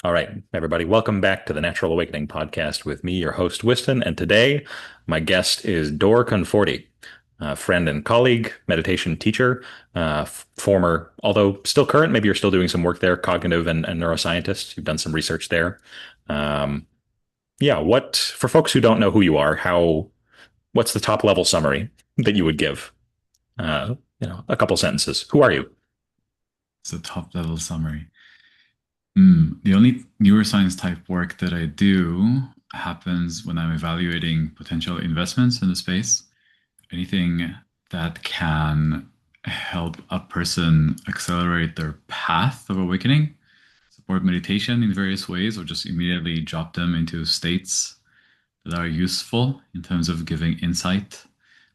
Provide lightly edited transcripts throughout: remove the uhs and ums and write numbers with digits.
All right, everybody, welcome back to the Natural Awakening podcast with me, your host, Wiston. And today, my guest is Dor Konforty, friend and colleague, meditation teacher, former, although still current, maybe you're still doing some work there, cognitive and neuroscientist. You've done some research there. Um, yeah, for folks who don't know who you are, what's the top level summary that you would give? A couple sentences. Who are you? It's a top level summary. The only neuroscience type work that I do happens when I'm evaluating potential investments in the space. Anything that can help a person accelerate their path of awakening, support meditation in various ways, or just immediately drop them into states that are useful in terms of giving insight.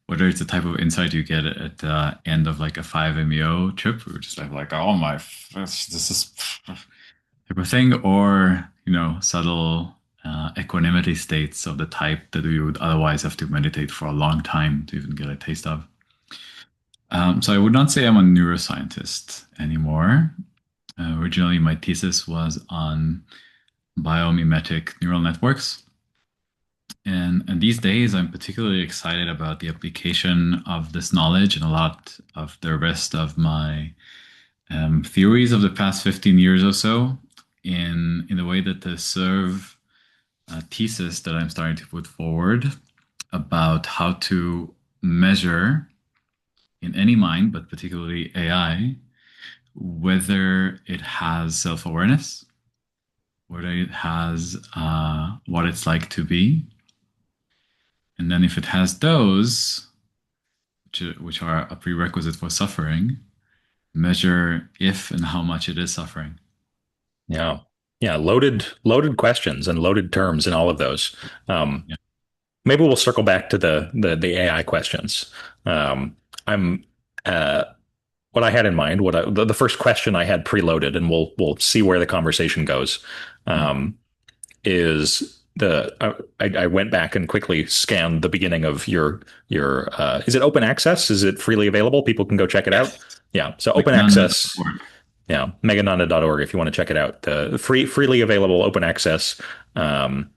Whether it's the type of insight you get at the end of like a 5-MeO trip, we were just like, oh my, this is type of thing, or subtle equanimity states of the type that we would otherwise have to meditate for a long time to even get a taste of. So I would not say I'm a neuroscientist anymore. Originally, my thesis was on biomimetic neural networks. And these days, I'm particularly excited about the application of this knowledge and a lot of the rest of my theories of the past 15 years or so in the way that they serve a thesis that I'm starting to put forward about how to measure in any mind, but particularly AI, whether it has self-awareness, whether it has what it's like to be, and then if it has those, which are a prerequisite for suffering, measure if and how much it is suffering. Yeah. Yeah, loaded questions and loaded terms in all of those. Um, Yeah. Maybe we'll circle back to the AI questions. I'm what I had in mind, the first question I had preloaded, and we'll see where the conversation goes. Mm. Um, is the I went back and quickly scanned the beginning of your is it open access? Is it freely available? People can go check it out. Yes. Yeah, so Like open access. nanda.org. Yeah, megananda.org if you want to check it out. The freely available open access um,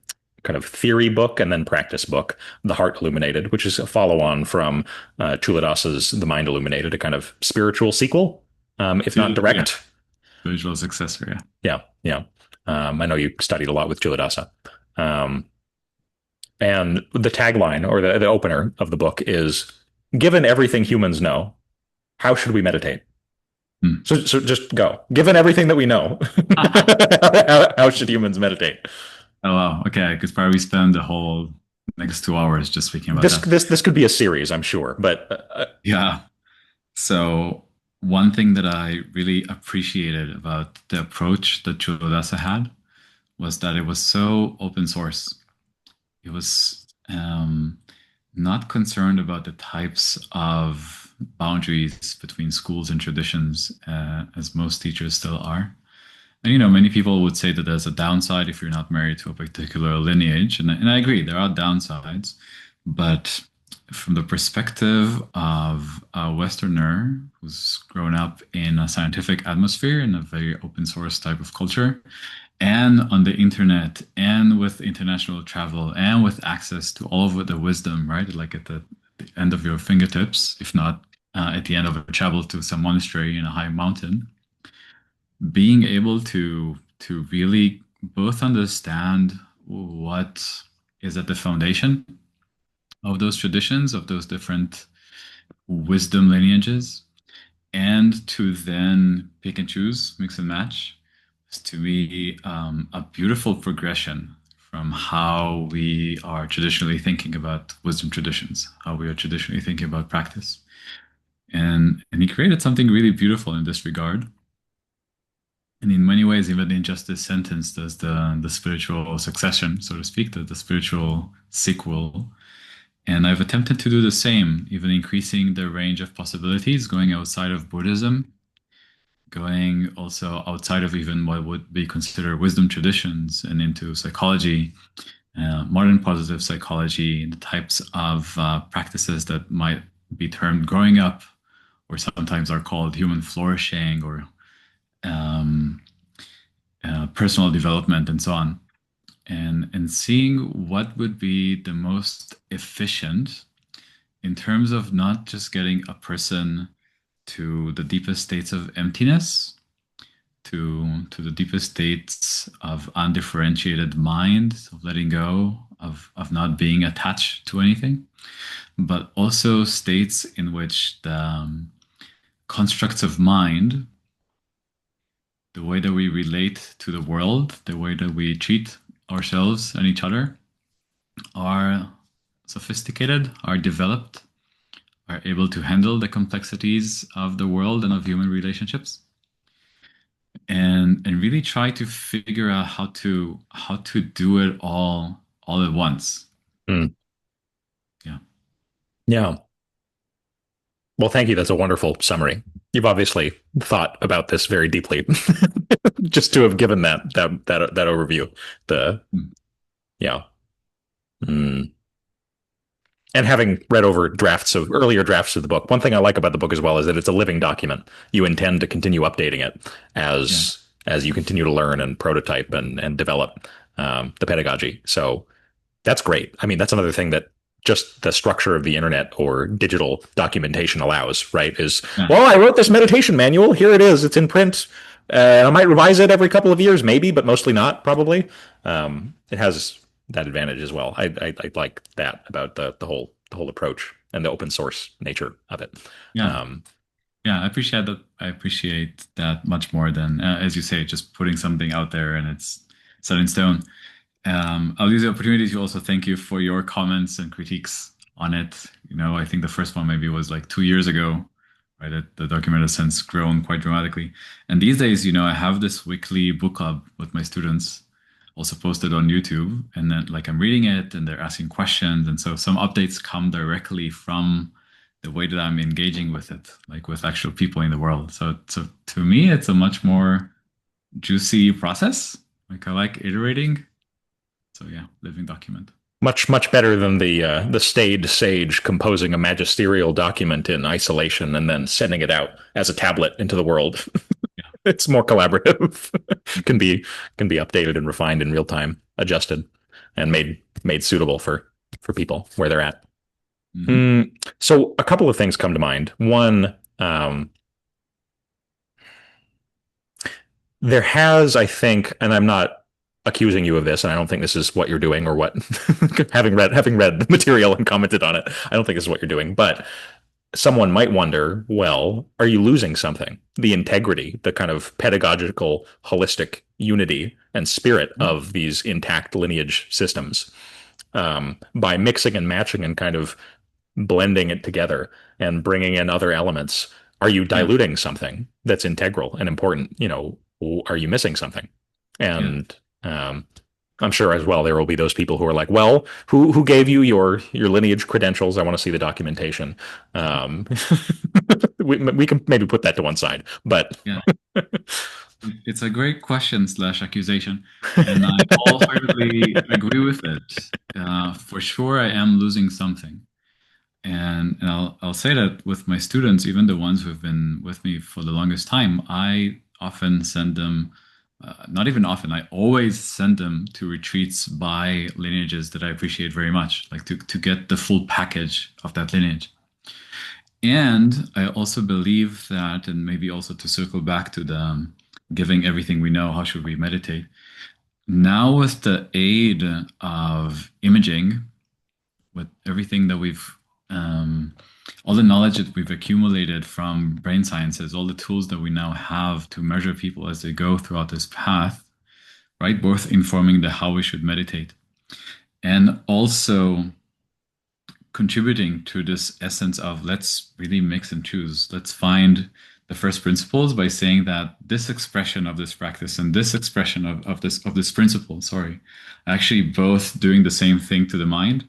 kind of theory book and then practice book, The Heart Illuminated, which is a follow on from Chuladasa's The Mind Illuminated, a kind of spiritual sequel, if not Yeah. direct. Visual successor. Yeah. Yeah, yeah. I know you studied a lot with Chulidasa. Um, and the tagline or the opener of the book is given everything humans know, how should we meditate? Hmm. So just go. Given everything that we know, how should humans meditate? Oh wow. Okay, I could probably spend the whole next 2 hours just speaking about that. This could be a series, I'm sure. But Yeah. So one thing that I really appreciated about the approach that Chudasa had was that it was so open source. It was not concerned about the types of boundaries between schools and traditions, as most teachers still are. And many people would say that there's a downside if you're not married to a particular lineage, and I agree, there are downsides. But from the perspective of a Westerner who's grown up in a scientific atmosphere in a very open source type of culture, and on the internet, and with international travel, and with access to all of the wisdom, right? Like at the end of your fingertips, if not at the end of a travel to some monastery in a high mountain, being able to really both understand what is at the foundation of those traditions, of those different wisdom lineages, and to then pick and choose, mix and match, is to me a beautiful progression from how we are traditionally thinking about wisdom traditions, how we are traditionally thinking about practice. And he created something really beautiful in this regard. And in many ways, even in just this sentence, there's the spiritual succession, so to speak, the spiritual sequel. And I've attempted to do the same, even increasing the range of possibilities, going outside of Buddhism, going also outside of even what would be considered wisdom traditions and into psychology, modern positive psychology, the types of practices that might be termed growing up, or sometimes are called human flourishing or personal development and so on, and seeing what would be the most efficient in terms of not just getting a person to the deepest states of emptiness, to the deepest states of undifferentiated mind, of letting go, of not being attached to anything, but also states in which the constructs of mind, the way that we relate to the world, the way that we treat ourselves and each other, are sophisticated, are developed, are able to handle the complexities of the world and of human relationships, and really try to figure out how to do it all at once. Mm. Yeah. Yeah. Well, thank you. That's a wonderful summary. You've obviously thought about this very deeply, just to have given that overview. The Mm. Yeah. Mm. And having read over earlier drafts of the book, one thing I like about the book as well is that it's a living document. You intend to continue updating it Yeah. as you continue to learn and prototype and develop the pedagogy. So that's great. I mean, that's another thing that just the structure of the internet or digital documentation allows, right? Is, Yeah. well, I wrote this meditation manual. Here it is. It's in print. I might revise it every couple of years, maybe, but mostly not, probably. It has that advantage as well. I like that about the whole approach and the open source nature of it. Yeah. Um, Yeah. I appreciate that. I appreciate that much more than, as you say, just putting something out there and it's set in stone. I'll use the opportunity to also thank you for your comments and critiques on it. I think the first one maybe was like 2 years ago, right? The document has since grown quite dramatically. And these days, I have this weekly book club with my students, also posted on YouTube. And then like I'm reading it and they're asking questions. And so some updates come directly from the way that I'm engaging with it, like with actual people in the world. So to me, it's a much more juicy process. Like I like iterating. So yeah, living document. much better than the staid sage composing a magisterial document in isolation and then sending it out as a tablet into the world. Yeah. It's more collaborative. can Mhm. be can be updated and refined in real time, adjusted and made suitable for people where they're at. Mhm. Mm, so a couple of things come to mind. One, there has, I think, and I'm not accusing you of this, and I don't think this is what you're doing or what having read the material and commented on it. I don't think this is what you're doing, but someone might wonder, well, are you losing something? The integrity, the kind of pedagogical, holistic unity and spirit Mhm. of these intact lineage systems by mixing and matching and kind of blending it together and bringing in other elements. Are you Yeah. diluting something that's integral and important? Are you missing something? Yeah. And I'm sure as well there will be those people who are like, well, who gave you your lineage credentials? I want to see the documentation. Um, we can maybe put that to one side, but Yeah. It's a great question slash accusation, and I wholeheartedly agree with it. For sure, I am losing something, and I'll say that with my students, even the ones who've been with me for the longest time, I often send them, not even often, I always send them to retreats by lineages that I appreciate very much, like to get the full package of that lineage. And I also believe that, and maybe also to circle back to the giving everything we know, how should we meditate? Now, with the aid of imaging, with everything that all the knowledge that we've accumulated from brain sciences, all the tools that we now have to measure people as they go throughout this path, right? Both informing the how we should meditate and also contributing to this essence of let's really mix and choose. Let's find the first principles by saying that this expression of this practice and this expression of this principle, sorry, actually both doing the same thing to the mind,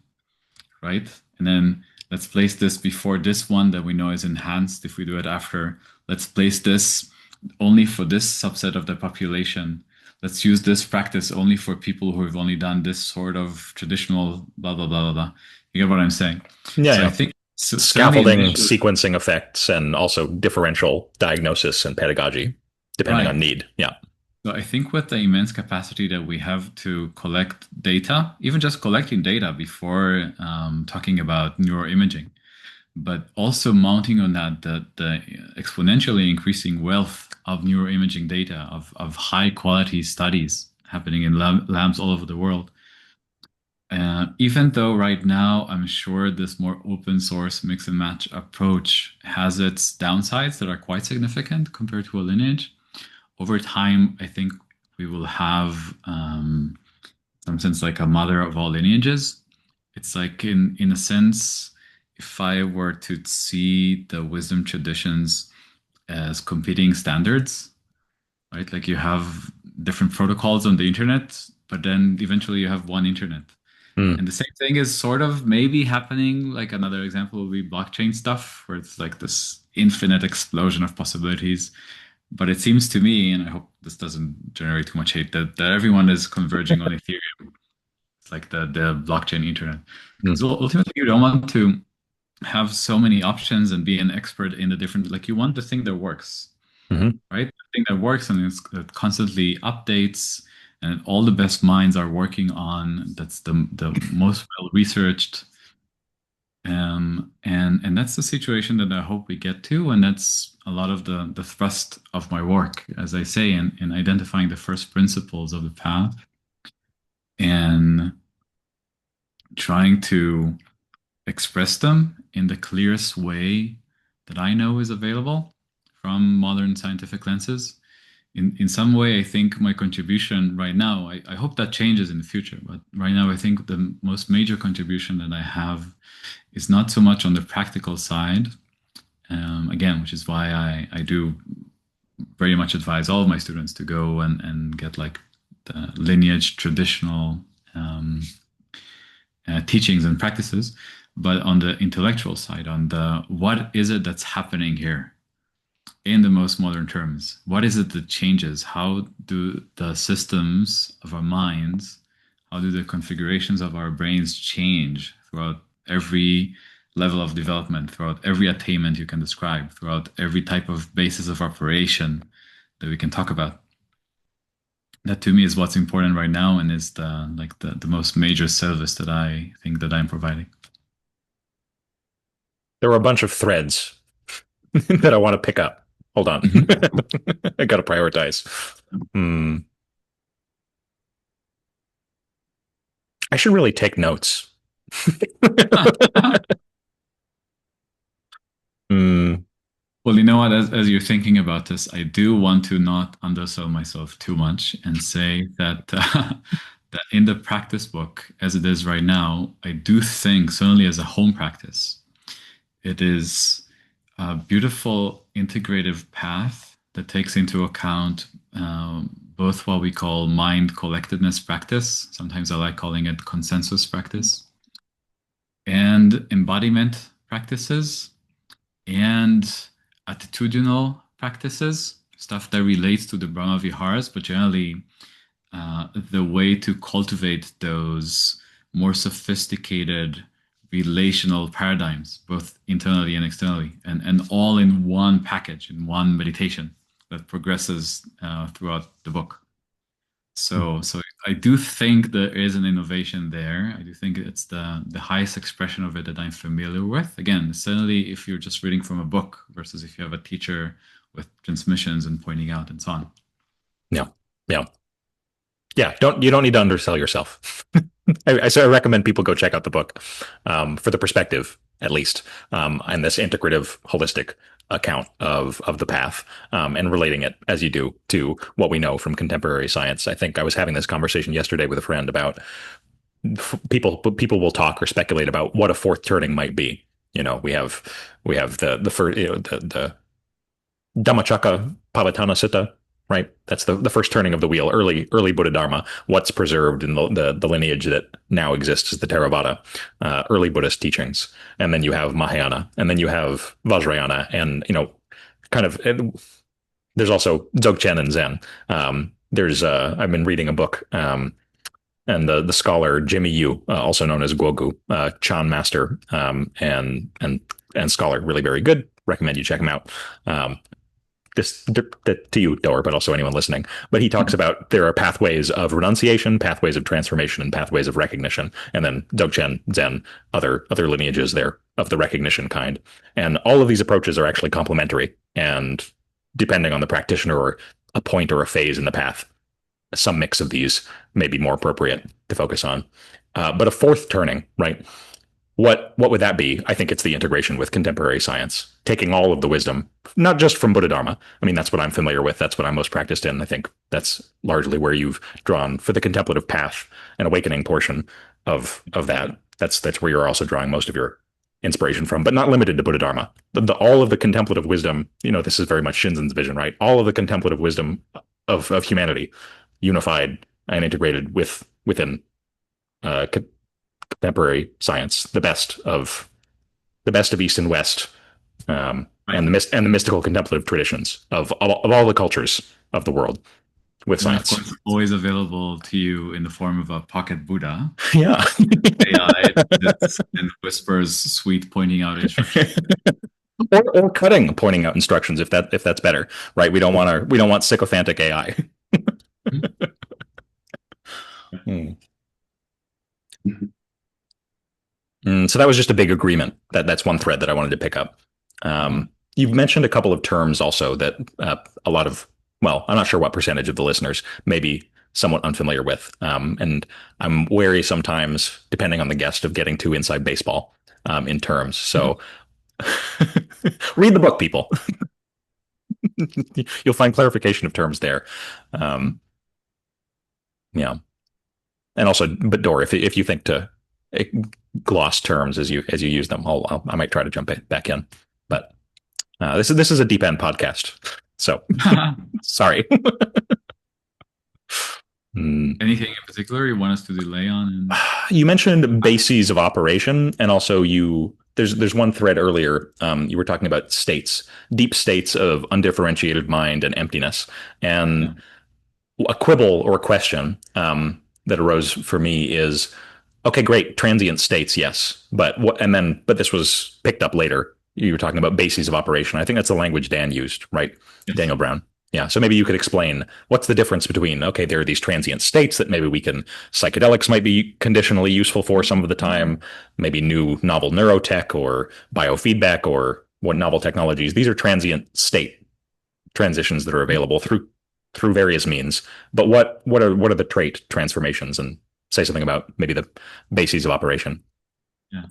right? And then let's place this before this one that we know is enhanced if we do it after. Let's place this only for this subset of the population. Let's use this practice only for people who have only done this sort of traditional blah, blah, blah, blah, blah. You get what I'm saying? yeah, So I yeah. think certainly Scaffolding, initially, sequencing effects, and also differential diagnosis and pedagogy, depending right. on need. Yeah. So I think with the immense capacity that we have to collect data, even just collecting data before talking about neuroimaging, but also mounting on that the exponentially increasing wealth of neuroimaging data of high quality studies happening in labs all over the world. Even though right now I'm sure this more open source mix and match approach has its downsides that are quite significant compared to a lineage, over time, I think we will have some sense like a mother of all lineages. It's like in a sense, if I were to see the wisdom traditions as competing standards, right? Like you have different protocols on the internet, but then eventually you have one internet. Hmm. And the same thing is sort of maybe happening. Like another example would be blockchain stuff, where it's like this infinite explosion of possibilities. But it seems to me, and I hope this doesn't generate too much hate, that everyone is converging on Ethereum. It's like the blockchain internet. Hmm. Because ultimately, you don't want to have so many options and be an expert in the different, like you want the thing that works, Hmm. right? The thing that works and it constantly updates and all the best minds are working on, that's the most well researched. And that's the situation that I hope we get to, and that's a lot of the thrust of my work, as I say, in identifying the first principles of the path and trying to express them in the clearest way that I know is available from modern scientific lenses. In some way, I think my contribution right now, I hope that changes in the future, but right now, I think the most major contribution that I have is not so much on the practical side, again, which is why I do very much advise all of my students to go and get like the lineage traditional um, teachings and practices, but on the intellectual side, on the what is it that's happening here in the most modern terms? What is it that changes? How do the systems of our minds, how do the configurations of our brains change throughout every level of development, throughout every attainment you can describe, throughout every type of basis of operation that we can talk about? That to me is what's important right now and is the most major service that I think that I'm providing. There were a bunch of threads that I want to pick up. Hold on. Mhm. I got to prioritize. Hmm. I should really take notes. Hmm. Well, you know what? As you're thinking about this, I do want to not undersell myself too much and say that that in the practice book, as it is right now, I do think certainly as a home practice, it is a beautiful integrative path that takes into account both what we call mind collectedness practice. Sometimes I like calling it consensus practice and embodiment practices and attitudinal practices, stuff that relates to the Brahma Viharas, but generally the way to cultivate those more sophisticated relational paradigms, both internally and externally, and all in one package, in one meditation that progresses throughout the book. So I do think there is an innovation there. I do think it's the highest expression of it that I'm familiar with. Again, certainly if you're just reading from a book versus if you have a teacher with transmissions and pointing out and so on. Yeah. Yeah. Yeah. You don't need to undersell yourself. So I recommend people go check out the book for the perspective, at least, and this integrative, holistic account of the path and relating it as you do to what we know from contemporary science. I think I was having this conversation yesterday with a friend about people will talk or speculate about what a fourth turning might be. You know, we have the first the Dhammacakka Pavatana Sutta, right? That's the first turning of the wheel, early Buddha Dharma. What's preserved in the lineage that now exists is the Theravada, early Buddhist teachings, and then you have Mahayana, and then you have Vajrayana, and kind of. There's also Dzogchen and Zen. There's I've been reading a book, and the scholar Jimmy Yu, also known as Guogu, Chan master, and scholar, really very good. Recommend you check him out. this to you, Dor, but also anyone listening. But he talks about there are pathways of renunciation, pathways of transformation, and pathways of recognition, and then Dzogchen, Zen, other lineages there of the recognition kind. And all of these approaches are actually complementary, and depending on the practitioner or a point or a phase in the path, some mix of these may be more appropriate to focus on. But a fourth turning, right? What would that be? I think it's the integration with contemporary science, taking all of the wisdom, not just from Buddha Dharma. I mean, that's what I'm familiar with. That's what I'm most practiced in. I think that's largely where you've drawn for the contemplative path and awakening portion of that. That's where you're also drawing most of your inspiration from, but not limited to Buddha Dharma. All of the contemplative wisdom, this is very much Shinzen's vision, right? All of the contemplative wisdom of humanity, unified and integrated within uh, contemporary science, the best of East and West, Right. and the mystical contemplative traditions of all the cultures of the world with And then, of science. course, always available to you in the form of a pocket Buddha, Yeah. AI that sits and whispers sweet pointing out instructions. or cutting pointing out instructions if that's better, right? We don't want sycophantic AI. Hmm. So that was just a big agreement. That's one thread that I wanted to pick up. You've mentioned a couple of terms also that a lot of, well, I'm not sure what percentage of the listeners may be somewhat unfamiliar with. And I'm wary sometimes, depending on the guest, of getting too inside baseball in terms. So read the book, people. You'll find clarification of terms there. Um, yeah. And also, but Dor, if you think to gloss terms as you use them, I might try to jump back in. But this is a deep end podcast, so sorry. Mm. Anything in particular you want us to delay on? You mentioned bases of operation, and also there's one thread earlier. You were talking about states, deep states of undifferentiated mind and emptiness, Yeah. and a quibble or question that arose for me is, okay, great, transient states, yes, but what? And then, but this was picked up later. You were talking about bases of operation. I think that's the language Dan used, right? Yes. Daniel Brown. Yeah. So maybe you could explain what's the difference between, okay, there are these transient states that maybe psychedelics might be conditionally useful for some of the time, maybe new novel neurotech or biofeedback or what novel technologies. These are transient state transitions that are available through various means. But what are the trait transformations, and say something about maybe the bases of operation. Yeah.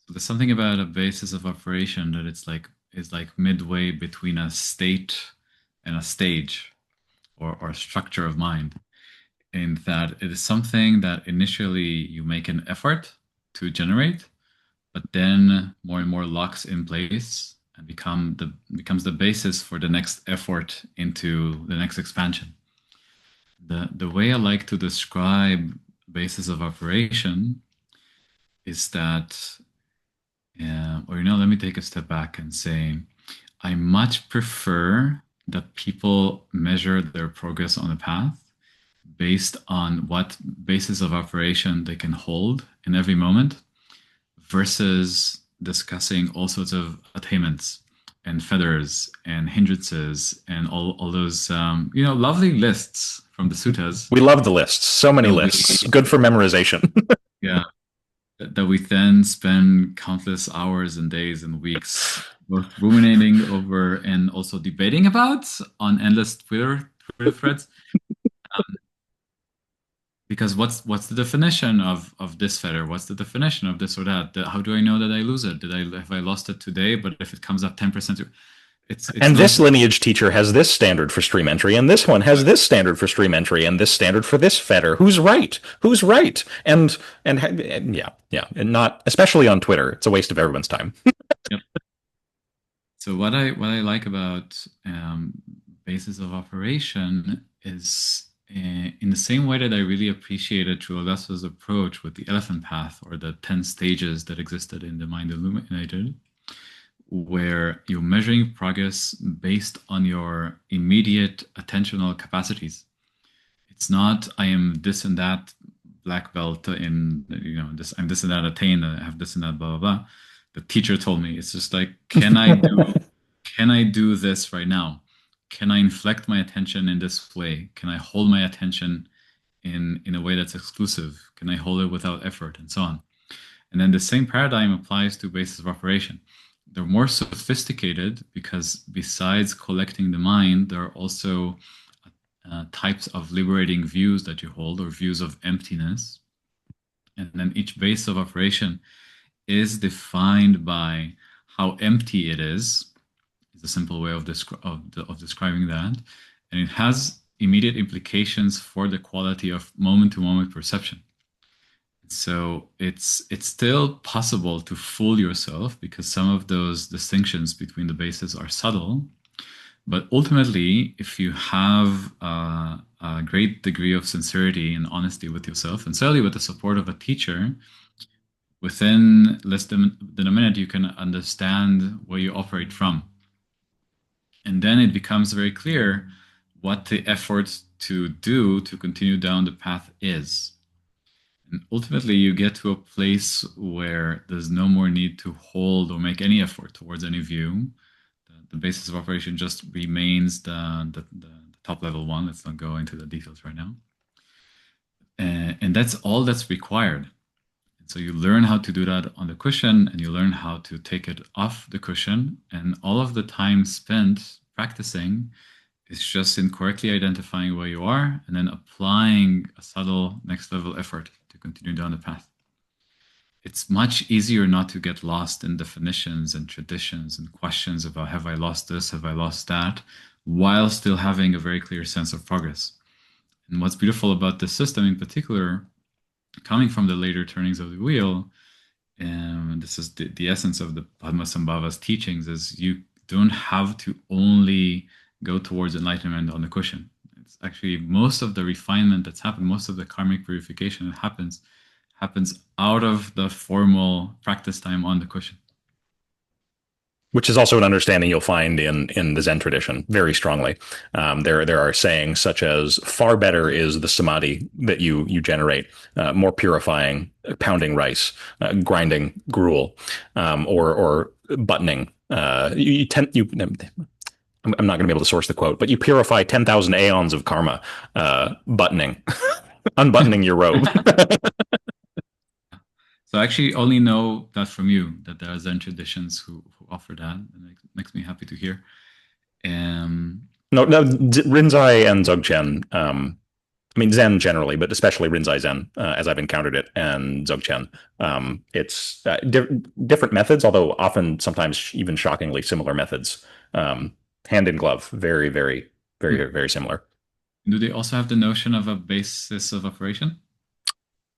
So there's something about a basis of operation that is like midway between a state and a stage or structure of mind, in that it is something that initially you make an effort to generate, but then more and more locks in place and becomes the basis for the next effort into the next expansion. The way I like to describe basis of operation is that, let me take a step back and say, I much prefer that people measure their progress on a path based on what basis of operation they can hold in every moment versus discussing all sorts of attainments and feathers and hindrances and all those lovely lists from the suttas We love the lists. So many that lists. we Good for memorization. yeah that we then spend countless hours and days and weeks both ruminating over and also debating about on endless Twitter threads. Because what's the definition of this feather? What's the definition of this or that? How do I know that I lose it? Have I lost it today? But if it comes up 10%, it's And not. this lineage teacher has this standard for stream entry, and this one has this standard for stream entry, and this standard for this fetter. Who's right? Who's right? And yeah, and not especially on Twitter. It's a waste of everyone's time. Yep. So what I like about basis of operation is in the same way that I really appreciated Chuolasa's approach with the elephant path or the 10 stages that existed in the mind illuminated, where you're measuring progress based on your immediate attentional capacities. It's not I am this and that black belt in this, I'm this and that attained, I have this and that blah blah blah. The teacher told me it's just like can I do this right now? can I inflect my attention in this way? Can I hold my attention in a way that's exclusive? Can I hold it without effort, and so on? And then the same paradigm applies to basis of operation. They're more sophisticated because besides collecting the mind, there are also types of liberating views that you hold, or views of emptiness. And then each base of operation is defined by how empty it is. It's a simple way of describing that. And it has immediate implications for the quality of moment to moment perception. So it's still possible to fool yourself because some of those distinctions between the bases are subtle. But ultimately, if you have a great degree of sincerity and honesty with yourself, and certainly with the support of a teacher, within less than a minute, you can understand where you operate from. And then it becomes very clear what the effort to do to continue down the path is. And ultimately, you get to a place where there's no more need to hold or make any effort towards any view. The basis of operation just remains the top level one. Let's not go into the details right now. And that's all that's required. And so you learn how to do that on the cushion, and you learn how to take it off the cushion. And all of the time spent practicing is just in correctly identifying where you are and then applying a subtle next level effort to continue down the path. It's much easier not to get lost in definitions and traditions and questions about have I lost this, have I lost that, while still having a very clear sense of progress. And what's beautiful about this system in particular, coming from the later turnings of the wheel, and this is the essence of the Padmasambhava's teachings, is you don't have to only go towards enlightenment on the cushion. It's actually most of the refinement that's happened, most of the karmic purification that happens out of the formal practice time on the cushion. Which is also an understanding you'll find in the Zen tradition very strongly. There are sayings such as "far better is the samadhi that you generate, more purifying, pounding rice, grinding gruel, or buttoning. I'm not going to be able to source the quote, but you purify 10,000 aeons of karma, buttoning, unbuttoning your robe." So I actually only know that from you, that there are Zen traditions who offer that, and it makes me happy to hear. No, no, Rinzai and Dzogchen. I mean Zen generally, but especially Rinzai Zen, as I've encountered it, and Dzogchen. It's different methods, although often, sometimes even shockingly similar methods. Hand in glove, very, very, very, very similar. Do they also have the notion of a basis of operation?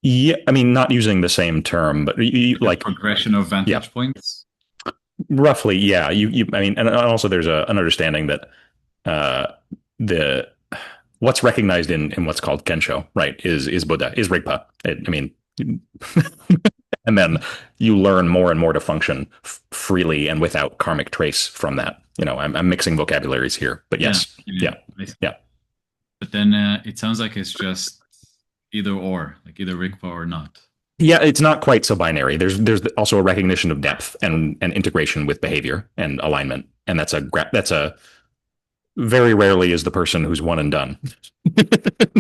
Yeah, I mean, not using the same term, but Like progression of vantage yeah, points? roughly, yeah. I mean, and also there's an understanding that the what's recognized in what's called Kensho, right, is Buddha, is Rigpa. I mean, and then you learn more and more to function freely and without karmic trace from that. I'm mixing vocabularies here, but yes, yeah, yeah. But then it sounds like it's just either or, like either Rigpa or not. Yeah, it's not quite so binary. There's also a recognition of depth and integration with behavior and alignment, and that's a very rarely is the person who's one and done.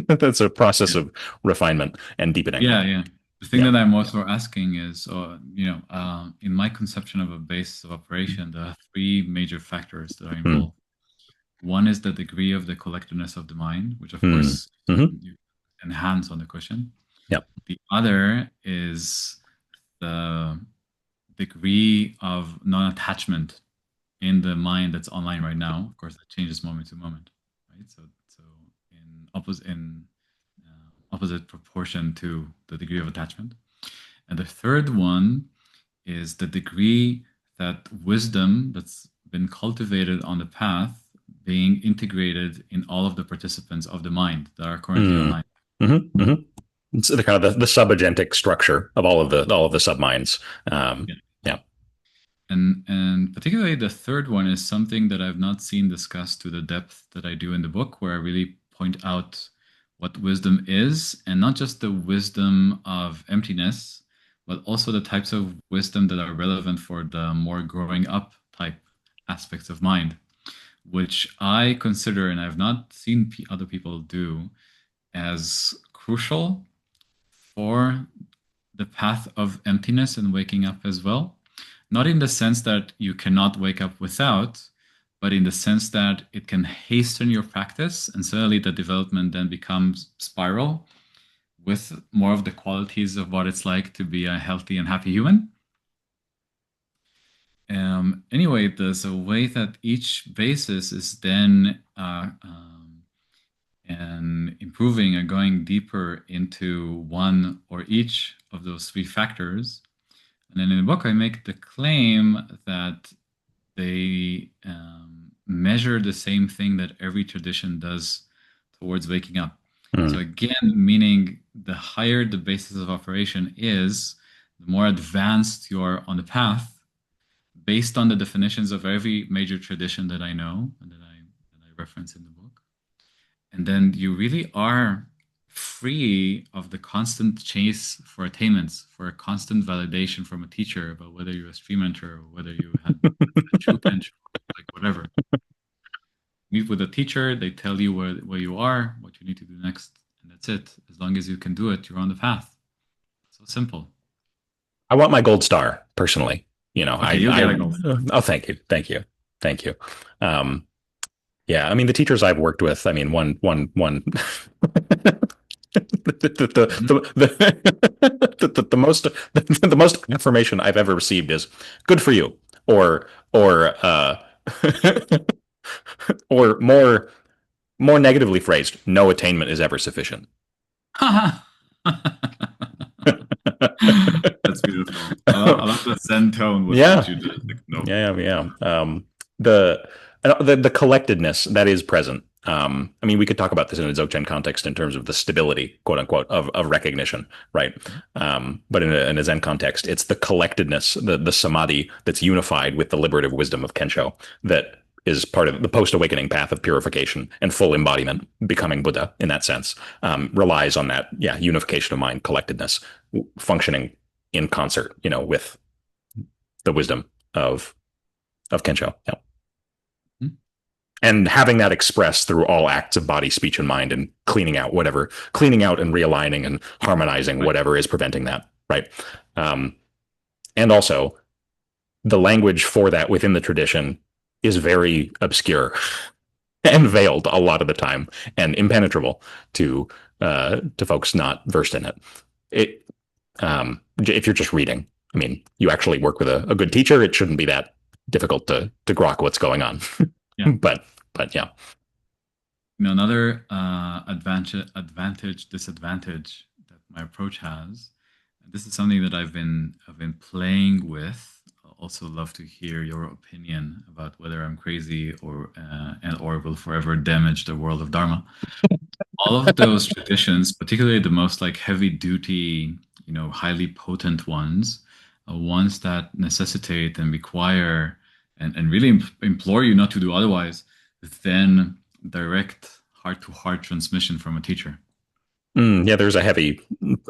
That's a process of refinement and deepening. Yeah. The thing that I'm also asking is, in my conception of a base of operation, there are three major factors that are involved. One is the degree of the collectiveness of the mind, which of course you enhance on the cushion. Yep. The other is the degree of non-attachment in the mind that's online right now. Of course, that changes moment to moment, right? So in opposite proportion to the degree of attachment. And the third one is the degree that wisdom that's been cultivated on the path being integrated in all of the participants of the mind that are currently online. It's the kind of the subagentic structure of all of the subminds. Yeah. And particularly the third one is something that I've not seen discussed to the depth that I do in the book, where I really point out what wisdom is, and not just the wisdom of emptiness, but also the types of wisdom that are relevant for the more growing up type aspects of mind, which I consider, and I've not seen other people do, as crucial for the path of emptiness and waking up as well. Not in the sense that you cannot wake up without, but in the sense that it can hasten your practice, and suddenly the development then becomes spiral with more of the qualities of what it's like to be a healthy and happy human. Anyway, there's a way that each basis is then and improving and going deeper into one or each of those three factors. And then in the book, I make the claim that they measure the same thing that every tradition does towards waking up. So Mm. again, meaning the higher the basis of operation is, the more advanced you are on the path, based on the definitions of every major tradition that I know and that I reference in the book. And then you really are free of the constant chase for attainments, for a constant validation from a teacher about whether you're a stream mentor or whether you had a true pinch, like whatever. Meet with a teacher, they tell you where you are, what you need to do next, and that's it. As long as you can do it, you're on the path. So simple. I want my gold star personally. Okay, you'll get a goal. Oh, thank you. Thank you. Thank you. Um, yeah, I mean, the teachers I've worked with, I mean, one, Mhm. the most, the most information I've ever received is good for you, or or more negatively phrased, no attainment is ever sufficient. That's beautiful. I love the Zen tone with which Yeah, you did. Like, no. yeah. The the collectedness that is present. I mean, we could talk about this in a Dzogchen context in terms of the stability, quote unquote, of recognition, right? But in a Zen context, it's the collectedness, the samadhi that's unified with the liberative wisdom of Kensho that is part of the post-awakening path of purification and full embodiment, becoming Buddha in that sense, relies on that, yeah, unification of mind, collectedness, functioning in concert, with the wisdom of Kensho. Yeah. Mhm. And having that expressed through all acts of body, speech, and mind, and cleaning out and realigning and harmonizing Right. whatever is preventing that. Right. And also, the language for that within the tradition is very obscure and veiled a lot of the time and impenetrable to folks not versed in it. It if you're just reading, I mean, you actually work with a good teacher, it shouldn't be that difficult to grok what's going on. Yeah. But yeah. Another disadvantage that my approach has. This is something that I've been playing with. I also love to hear your opinion about whether I'm crazy or will forever damage the world of Dharma. All of those traditions, particularly the most like heavy duty, highly potent ones that necessitate and require and really implore you not to do otherwise, then direct heart to heart transmission from a teacher. Yeah, there's a heavy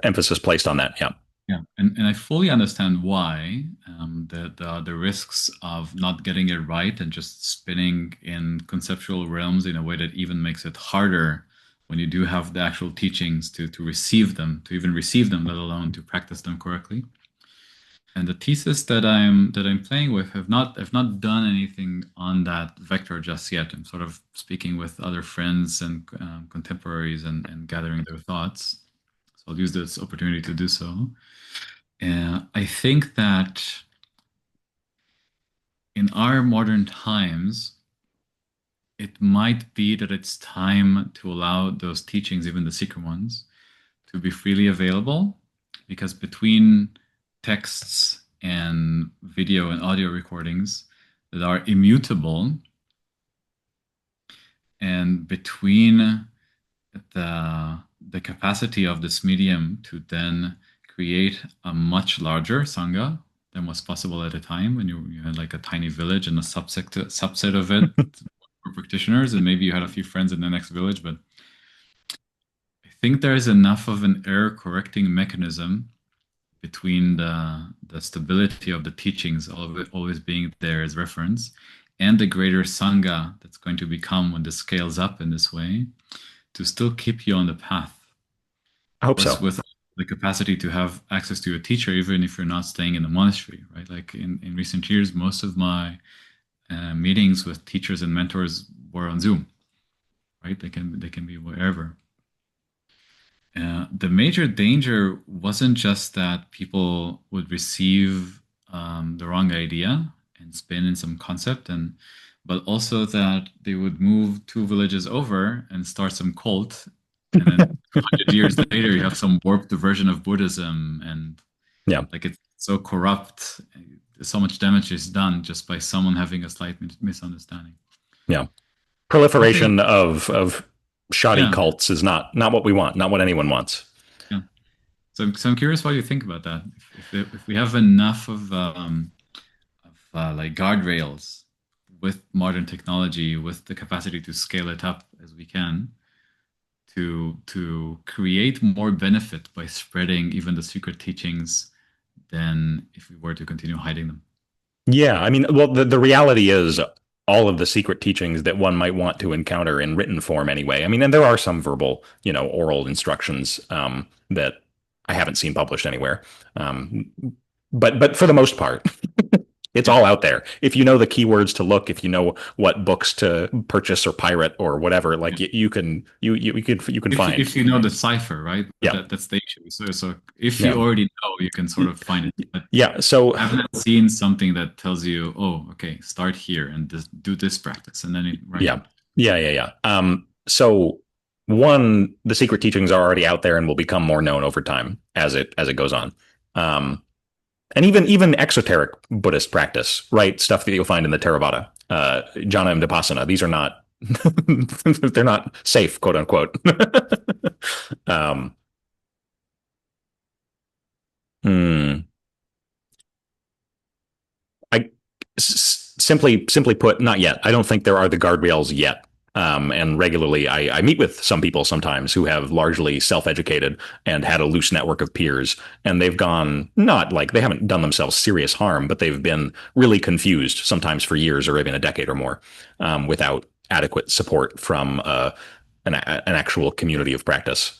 emphasis placed on that. Yeah. Yeah, and I fully understand why the risks of not getting it right and just spinning in conceptual realms in a way that even makes it harder when you do have the actual teachings to receive them, to even receive them, let alone to practice them correctly. And the thesis that I'm playing with have not done anything on that vector just yet. I'm sort of speaking with other friends and contemporaries and gathering their thoughts. So I'll use this opportunity to do so. I think that in our modern times, it might be that it's time to allow those teachings, even the secret ones, to be freely available, because between texts and video and audio recordings that are immutable, and between the capacity of this medium to then create a much larger sangha than was possible at a time when you had like a tiny village and a subset of it for practitioners, and maybe you had a few friends in the next village. But I think there is enough of an error correcting mechanism between the stability of the teachings, all of it always being there as reference, and the greater sangha that's going to become when this scales up in this way to still keep you on the path. I hope Plus, so. with the capacity to have access to a teacher, even if you're not staying in the monastery, right? Like in recent years, most of my meetings with teachers and mentors were on Zoom, right? They can be wherever. The major danger wasn't just that people would receive the wrong idea and spin in some concept, but also that they would move 2 villages over and start some cult, and then 100 years later, you have some warped version of Buddhism, and Yeah. like it's so corrupt. So much damage is done just by someone having a slight misunderstanding. Yeah. One thing, Proliferation of shoddy yeah, cults is not what we want, not what anyone wants. yeah. So I'm curious what you think about that. If we have enough of like guardrails with modern technology, with the capacity to scale it up as we can, to create more benefit by spreading even the secret teachings than if we were to continue hiding them. Yeah, I mean, well, the reality is all of the secret teachings that one might want to encounter in written form anyway. I mean, and there are some verbal, oral instructions that I haven't seen published anywhere. Um, but for the most part, it's Yeah. all out there. If you know the keywords to look, if you know what books to purchase or pirate or whatever, like Yeah. you can If find. if you know the cipher, right? But Yeah, that's the issue. So if you yeah, already know, you can sort of find it. But yeah. So I haven't seen something that tells you, oh, okay, start here and do this practice, and then right. yeah, yeah. So one, the secret teachings are already out there and will become more known over time as it goes on. Um, and even exoteric Buddhist practice, right? Stuff that you'll find in the Theravada, jhana and vipassana. These are not they're not safe, quote unquote. um, hmm. I simply put, not yet. I don't think there are the guardrails yet. And regularly, I meet with some people sometimes who have largely self-educated and had a loose network of peers, and they've gone not like they haven't done themselves serious harm, but they've been really confused sometimes for years or even a decade or more, without adequate support from an actual community of practice,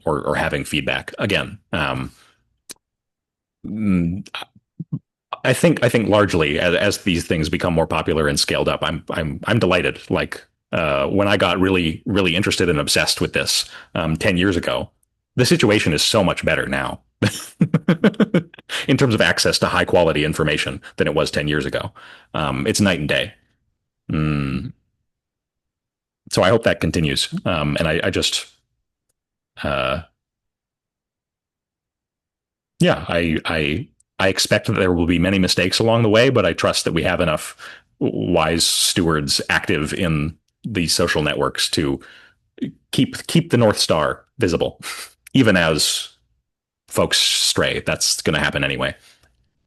or having feedback. Again, I think largely as these things become more popular and scaled up, I'm delighted. Like when I got really interested and obsessed with this 10 years ago, the situation is so much better now in terms of access to high quality information than it was 10 years ago. It's night and day. Mm. Mhm. So I hope that continues. And I just uh, yeah, I expect that there will be many mistakes along the way, but I trust that we have enough wise stewards active in these social networks to keep the North Star visible, even as folks stray. That's going to happen anyway.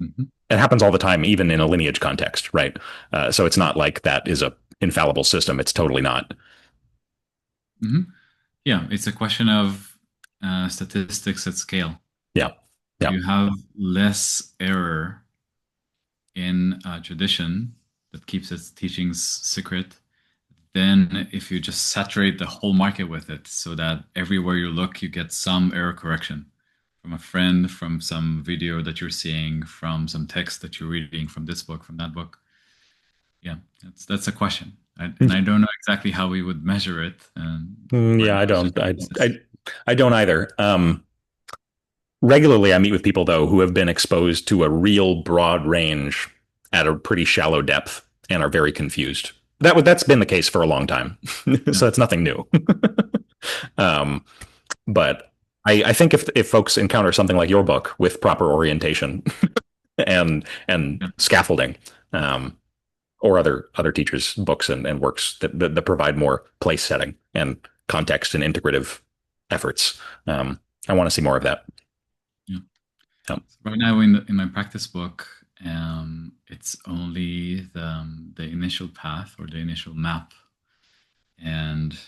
Mhm. It happens all the time, even in a lineage context, right? So it's not like that is a infallible system. It's totally not. Mhm. Yeah, it's a question of statistics at scale. Yeah, If yeah, you have less error in a tradition that keeps its teachings secret, then if you just saturate the whole market with it so that everywhere you look, you get some error correction from a friend, from some video that you're seeing, from some text that you're reading, from this book, from that book. Yeah, that's a question. And I don't know exactly how we would measure it. And right yeah. now, I it's just don't. I this. I I don't either. Regularly, I meet with people though who have been exposed to a real broad range at a pretty shallow depth and are very confused. That's been the case for a long time, Yeah, so it's nothing new. um, but I think if folks encounter something like your book with proper orientation and yeah, scaffolding, or other teachers' books and works that provide more place setting and context and integrative efforts, I want to see more of that. yeah. Yeah. So right now, in my practice book, it's only the initial path or the initial map, and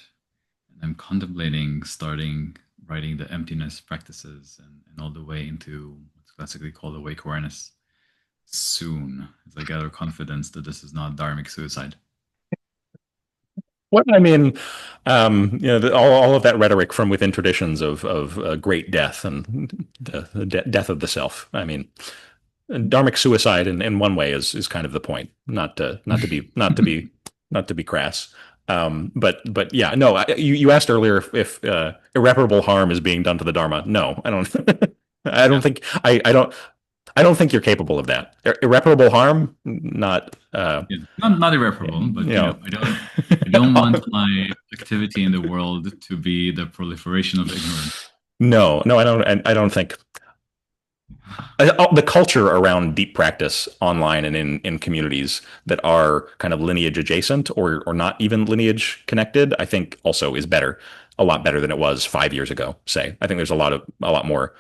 I'm contemplating starting writing the emptiness practices and all the way into what's classically called awake awareness. soon as I gather confidence that this is not Dharmic suicide. What I mean, all of that rhetoric from within traditions of great death and the death of the self. I mean, dharmic suicide in one way is kind of the point, not to be crass. But yeah, no. You asked earlier if irreparable harm is being done to the Dharma. No, I don't. I don't Yeah, think I don't think you're capable of that. Irreparable harm, not yeah. Not irreparable, you but know. I don't want my activity in the world to be the proliferation of ignorance. No, no, I don't. I don't think the culture around deep practice online and in communities that are kind of lineage adjacent or not even lineage connected, I think also is better, a lot better than it was 5 years ago. Say, I think there's a lot more.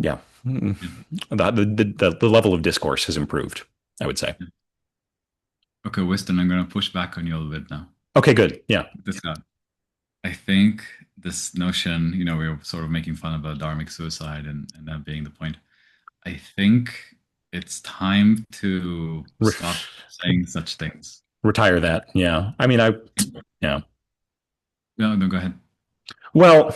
Yeah, Yeah, the level of discourse has improved, I would say. yeah. Okay, Winston, I'm going to push back on you a little bit now. Okay, good. Yeah, This out. I think this notion, we were sort of making fun about Dharmic suicide and that being the point. I think it's time to Re- stop saying such things. retire that. Yeah, I mean, yeah. No, no, go ahead. Well,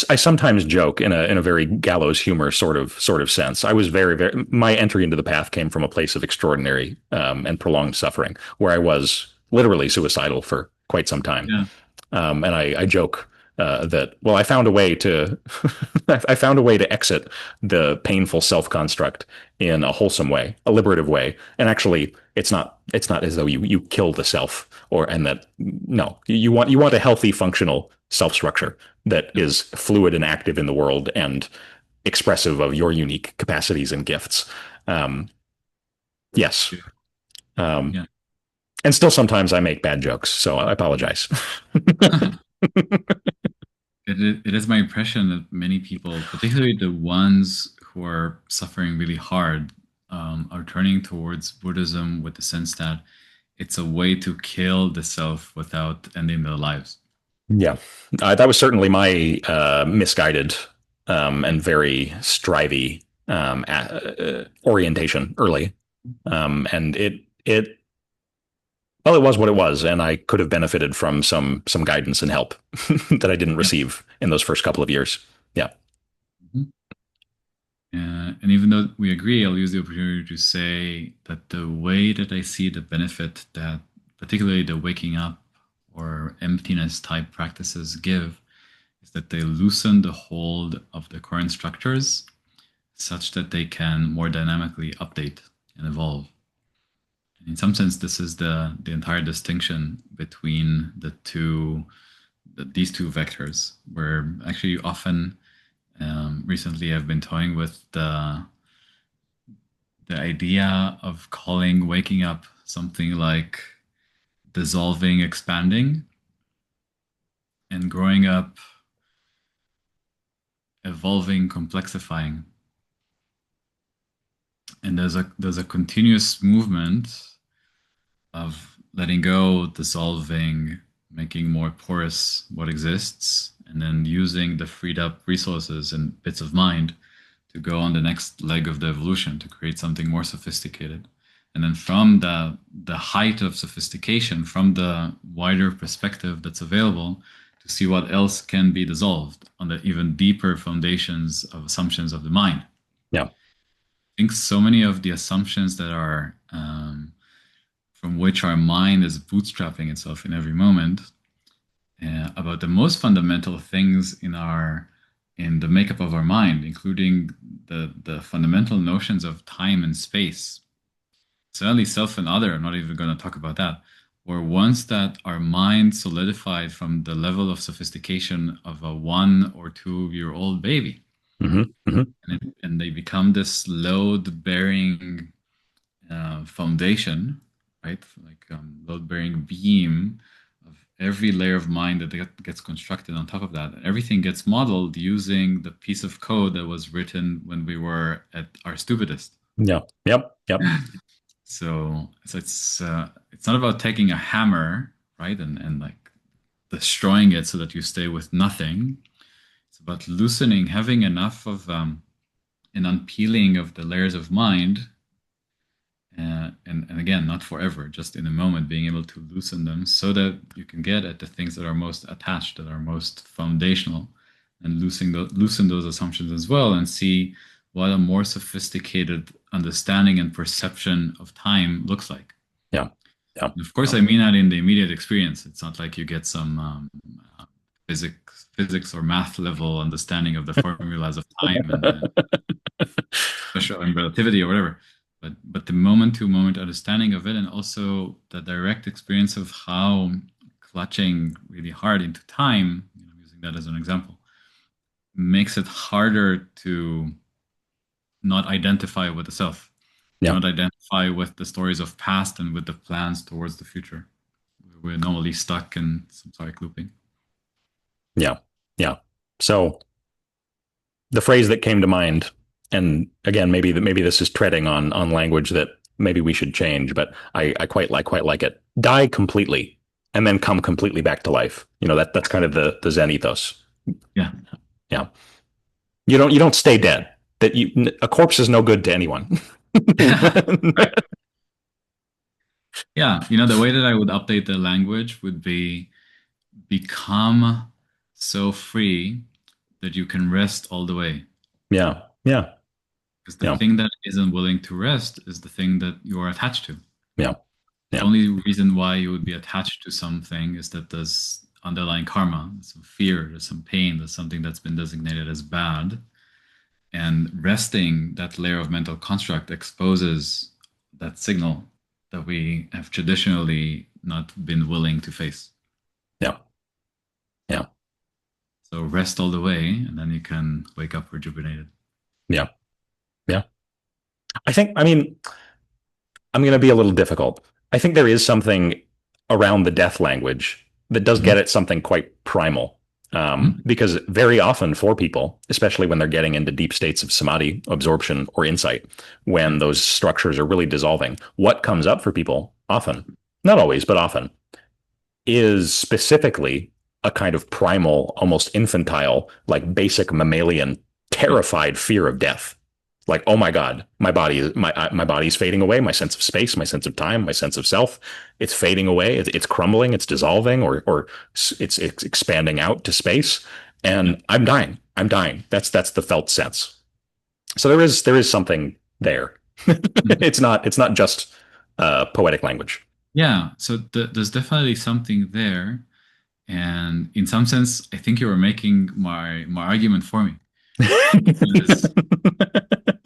I sometimes joke in a very gallows humor sort of sense. I was very my entry into the path came from a place of extraordinary and prolonged suffering, where I was literally suicidal for quite some time. Yeah, And I joke that I found a way to I found a way to exit the painful self construct in a wholesome way, a liberative way. And actually, it's not as though you kill the self and that no, you want a healthy, functional self structure that yeah, is fluid and active in the world and expressive of your unique capacities and gifts. Um, yes. yeah. Um, Yeah. and still sometimes I make bad jokes, so I apologize. It is my impression that many people, particularly the ones who are suffering really hard, are turning towards Buddhism with the sense that it's a way to kill the self without ending their lives. Yeah, that was certainly my misguided and very strivey orientation early, and it was what it was, and I could have benefited from some guidance and help that I didn't Yeah. receive in those first couple of years. Yeah, Mhm. And even though we agree, I'll use the opportunity to say that the way that I see the benefit that particularly the waking up or emptiness type practices give is that they loosen the hold of the current structures such that they can more dynamically update and evolve. And in some sense, this is the entire distinction between these two vectors, where actually often recently I've been toying with the idea of calling waking up something like dissolving, expanding, and growing up, evolving, complexifying. And there's a continuous movement of letting go, dissolving, making more porous what exists, and then using the freed up resources and bits of mind to go on the next leg of the evolution to create something more sophisticated. And then from the height of sophistication, from the wider perspective that's available, to see what else can be dissolved on the even deeper foundations of assumptions of the mind. yeah, I think so many of the assumptions that are from which our mind is bootstrapping itself in every moment about the most fundamental things in the makeup of our mind, including the fundamental notions of time and space. Certainly self and other, I'm not even going to talk about that. Or once that our mind solidified from the level of sophistication of a 1 or 2 year old baby, hmm and they become this load bearing foundation, right? Like load bearing beam of every layer of mind that gets constructed on top of that. Everything gets modeled using the piece of code that was written when we were at our stupidest. yeah, yep, yep, So it's not about taking a hammer, right, and like destroying it so that you stay with nothing. It's about loosening, having enough of an unpeeling of the layers of mind, and again, not forever, just in a moment, being able to loosen them so that you can get at the things that are most attached, that are most foundational, and loosen those assumptions as well, and see what a more sophisticated understanding and perception of time looks like. Yeah. Yeah. And of course, I mean that in the immediate experience. It's not like you get some physics or math level understanding of the formulas of time and special and relativity or whatever. But the moment to moment understanding of it, and also the direct experience of how clutching really hard into time, using that as an example, makes it harder to not identify with the self, to Yeah. not identify with the stories of past and with the plans towards the future. We're normally stuck in some cycle looping. Yeah. Yeah. So the phrase that came to mind, and again, maybe this is treading on language that maybe we should change, but I quite like it. Die completely and then come completely back to life. That's kind of the Zen ethos. Yeah. Yeah. You don't stay dead. A corpse is no good to anyone. Right. Yeah. The way that I would update the language would be become so free that you can rest all the way. Yeah. Yeah. Because the Yeah. thing that isn't willing to rest is the thing that you're attached to. Yeah. The Yeah. only reason why you would be attached to something is that there's underlying karma, there's some fear, there's some pain, there's something that's been designated as bad. And resting that layer of mental construct exposes that signal that we have traditionally not been willing to face. Yeah. Yeah. So rest all the way, and then you can wake up rejuvenated. Yeah. Yeah. I mean, I'm going to be a little difficult. I think there is something around the death language that does get Mhm. at something quite primal. Mhm. Because very often for people, especially when they're getting into deep states of samadhi, absorption, or insight, Yeah. when those structures are really dissolving, what comes up for people often, not always, but often, is specifically a kind of primal, almost infantile, like basic mammalian, Yeah. terrified fear of death. Like, oh my God, my body's fading away. My sense of space, my sense of time, my sense of self, it's fading away. It's crumbling. It's dissolving, or it's expanding out to space. Yeah. And I'm dying. I'm dying. That's the felt sense. So there is something there. Mhm. It's not just poetic language. Yeah. So there's definitely something there. And in some sense, I think you were making my argument for me. Because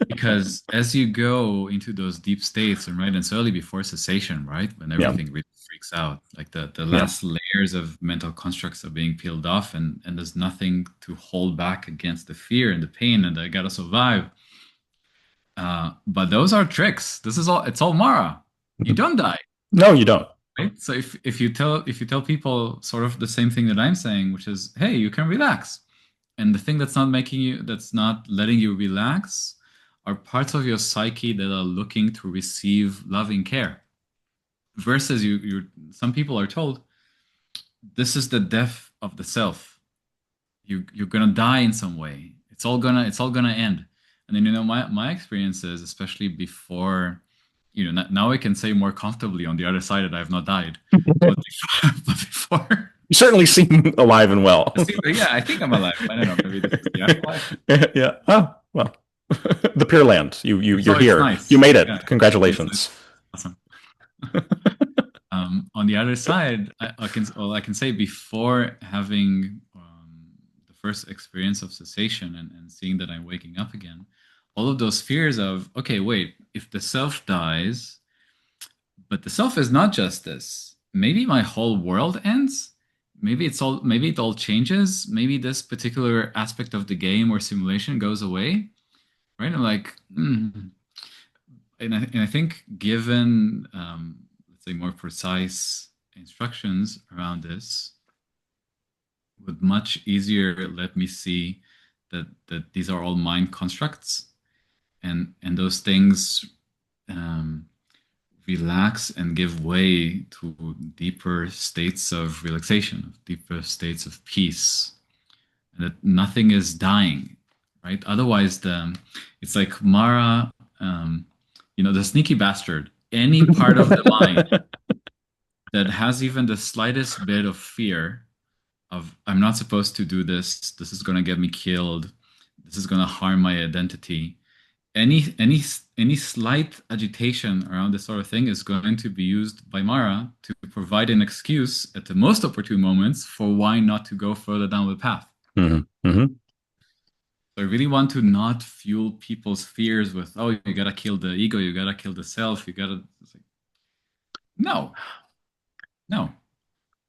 because as you go into those deep states, and right, and so early before cessation, right, when Yeah, everything really freaks out, like the yeah, last layers of mental constructs are being peeled off, and there's nothing to hold back against the fear and the pain, and I gotta survive. But those are tricks. This is all. It's all Mara. You don't die. no, you don't. Right? So if you tell people sort of the same thing that I'm saying, which is, hey, you can relax, and the thing that's not letting you relax, are parts of your psyche that are looking to receive loving care. Versus some people are told this is the death of the self. You're gonna die in some way. It's all gonna end. And then my experiences, especially before, now I can say more comfortably on the other side that I have not died, but before, but before You certainly seem alive and well. yeah, I think I'm alive. I don't know. Maybe this is the afterlife. Yeah. Oh, well. The Pure Land. You're So it's here. You nice. made it. Yeah, it's Congratulations. awesome. On the other side, I can say before having the first experience of cessation and seeing that I'm waking up again, all of those fears of, okay, wait, if the self dies, but the self is not just this. Maybe my whole world ends. Maybe it all changes. Maybe this particular aspect of the game or simulation goes away. Right? I'm like, and I think given let's say more precise instructions around this would much easier let me see that these are all mind constructs, and those things um, relax and give way to deeper states of relaxation, deeper states of peace, and that nothing is dying, right? Otherwise, it's like Mara, the sneaky bastard. Any part of the mind that has even the slightest bit of fear of I'm not supposed to do this, this is going to get me killed, this is going to harm my identity. Any slight agitation around this sort of thing is going to be used by Mara to provide an excuse at the most opportune moments for why not to go further down the path. Hmm. Hmm. So I really want to not fuel people's fears with, oh, you gotta kill the ego, you gotta kill the self, you gotta. It's like, no, no.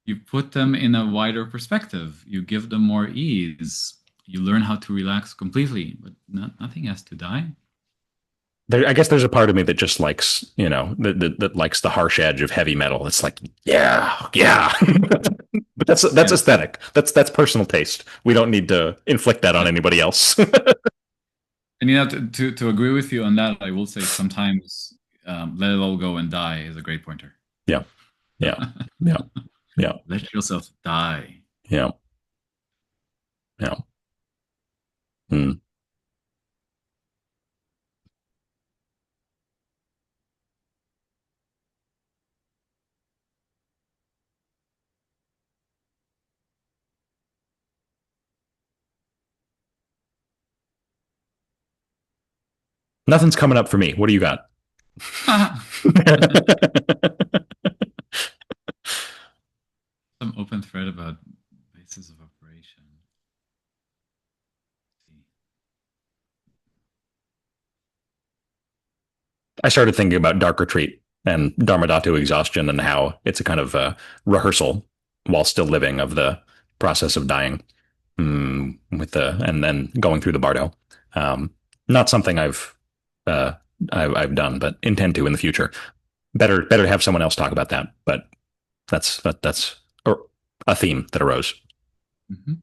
You put them in a wider perspective. You give them more ease. You learn how to relax completely, but nothing has to die. I guess there's a part of me that just likes, that likes the harsh edge of heavy metal. It's like, yeah, yeah. But that's Yeah. aesthetic. That's personal taste. We don't need to inflict that on anybody else. And to agree with you on that, I will say sometimes let it all go and die is a great pointer. Yeah, yeah, yeah, yeah, Let yourself die. yeah, yeah. Hmm. Nothing's coming up for me. What do you got? Some open thread about basis of operation. I started thinking about Dark Retreat and Dharmadhatu exhaustion and how it's a kind of rehearsal while still living of the process of dying, and then going through the Bardo. Um, Not something uh, I've done, but intend to in the future. Better to have someone else talk about that. But that's a theme that arose. Mm-hmm.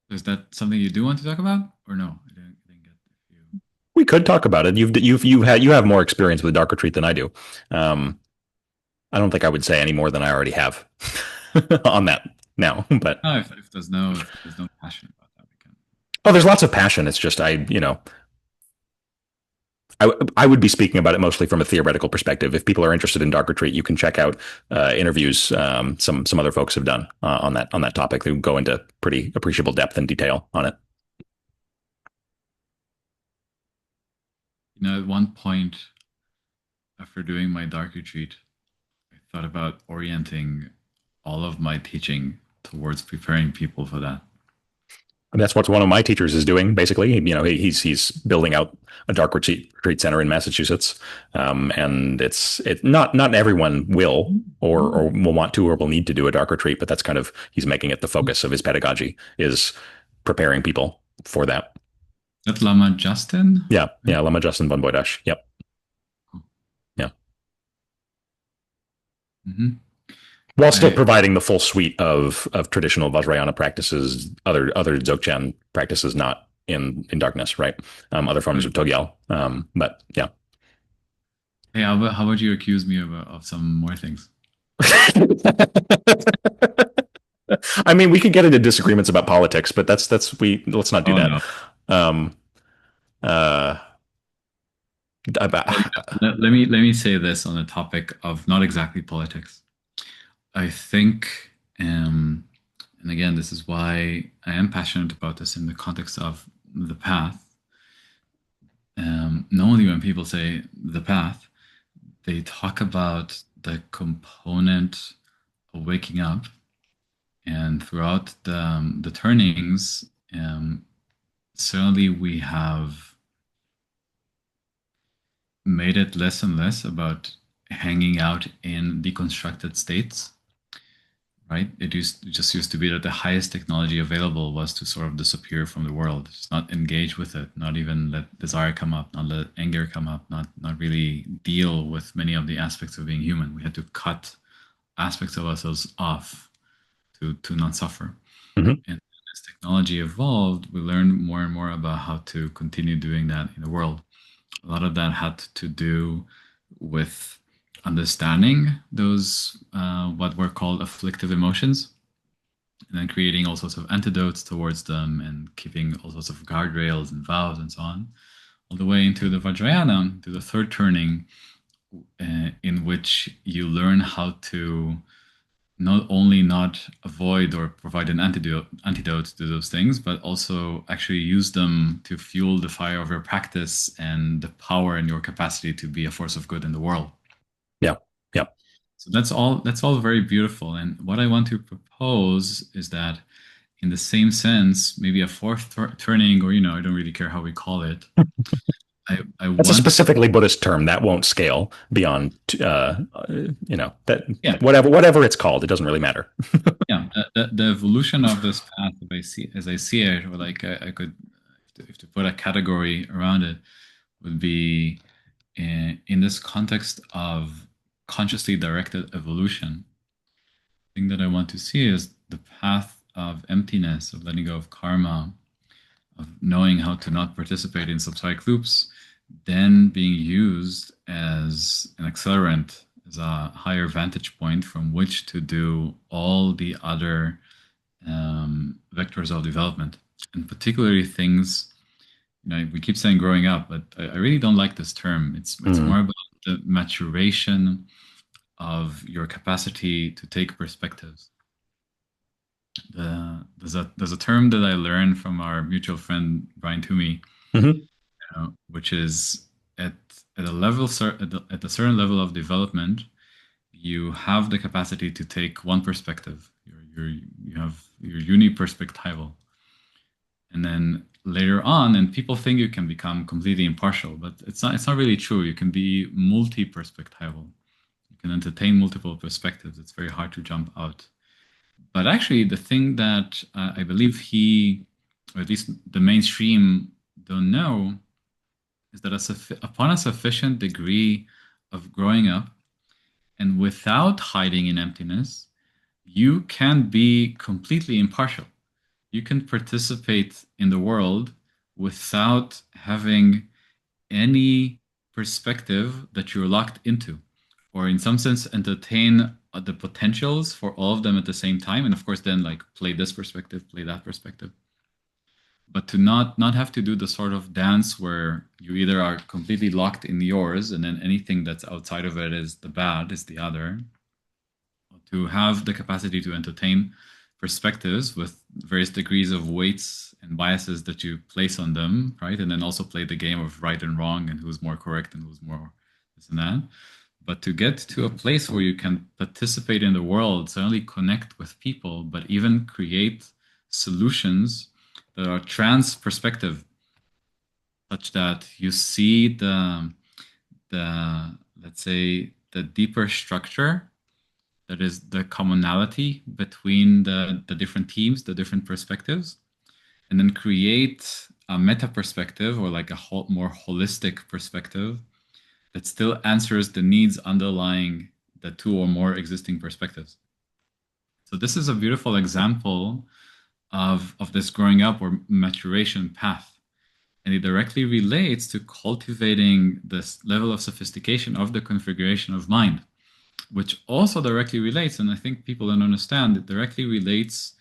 Is that something you do want to talk about, or no? I didn't get if you. We could talk about it. You have more experience with Dark Retreat than I do. Um, I don't think I would say any more than I already have on that now. But No, if there's no passion about that, we can. oh, there's lots of passion. It's just I would be speaking about it mostly from a theoretical perspective. If people are interested in Dark Retreat, you can check out interviews some other folks have done on that topic. They go into pretty appreciable depth and detail on it. At one point after doing my dark retreat, I thought about orienting all of my teaching towards preparing people for that. And that's what one of my teachers is doing. Basically, he's building out a Dark Retreat center in Massachusetts, and it not everyone will or will want to or will need to do a Dark Retreat, but that's kind of he's making it the focus of his pedagogy is preparing people for that. That Lama Justin? Yeah, yeah, Lama Justin von Boydash. Yep, yeah. Mm-hmm. While still I, providing the full suite of traditional Vajrayana practices, other Dzogchen practices not in darkness, right? Other forms of Togyal. But yeah. hey, how about you accuse me of some more things? I mean, we could get into disagreements about politics, but that's we let's not do Oh that. no. Um, uh, about, Well, let me say this on the topic of not exactly politics. I think, and again, this is why I am passionate about this in the context of the path. Normally, when people say the path, they talk about the component of waking up, and throughout the turnings, certainly we have made it less and less about hanging out in deconstructed states, right? It just used to be that the highest technology available was to sort of disappear from the world, just not engage with it, not even let desire come up, not let anger come up, not really deal with many of the aspects of being human. We had to cut aspects of ourselves off to not suffer. Hmm. And as technology evolved, we learned more and more about how to continue doing that in the world. A lot of that had to do with understanding those what were called afflictive emotions, and then creating all sorts of antidotes towards them, and keeping all sorts of guardrails and vows and so on, all the way into the Vajrayana, to the third turning, in which you learn how to not only not avoid or provide an antidote to those things, but also actually use them to fuel the fire of your practice and the power and your capacity to be a force of good in the world. Yeah. Yeah. So that's all very beautiful. And what I want to propose is that in the same sense, maybe a fourth turning, or I don't really care how we call it. I That's a want, specifically Buddhist term that won't scale beyond, that yeah, whatever it's called, it doesn't really matter. yeah, the evolution of this path, as I see it, or like I could, if to put a category around it, would be in this context of consciously directed evolution. The thing that I want to see is the path of emptiness, of letting go of karma, of knowing how to not participate in subside loops, then being used as an accelerant, as a higher vantage point from which to do all the other vectors of development, and particularly things. We keep saying growing up, but I really don't like this term. It's Mm. more about the maturation of your capacity to take perspectives. There's a term that I learned from our mutual friend Brian Toomey, Hmm. which is at at a level at a certain level of development, you have the capacity to take one perspective. You have your uniperspectival, and then later on, and people think you can become completely impartial, but it's not really true. You can be multi-perspectival. You can entertain multiple perspectives. It's very hard to jump out. But actually, the thing that I believe he, or at least the mainstream, don't know is that upon a sufficient degree of growing up and without hiding in emptiness, you can be completely impartial. You can participate in the world without having any perspective that you're locked into, or in some sense, entertain the potentials for all of them at the same time. And of course, then like play this perspective, play that perspective. But to not have to do the sort of dance where you either are completely locked in yours, and then anything that's outside of it is the bad, is the other. To have the capacity to entertain perspectives with various degrees of weights and biases that you place on them, right? And then also play the game of right and wrong and who's more correct and who's more this and that. But to get to a place where you can participate in the world, certainly connect with people, but even create solutions that are trans perspective, such that you see the let's say the deeper structure, that is the commonality between the different teams, the different perspectives, and then create a meta perspective, or like a more holistic perspective that still answers the needs underlying the two or more existing perspectives. So this is a beautiful example of this growing up or maturation path. And it directly relates to cultivating this level of sophistication of the configuration of mind, which also directly relates, and I think people don't understand, it directly relates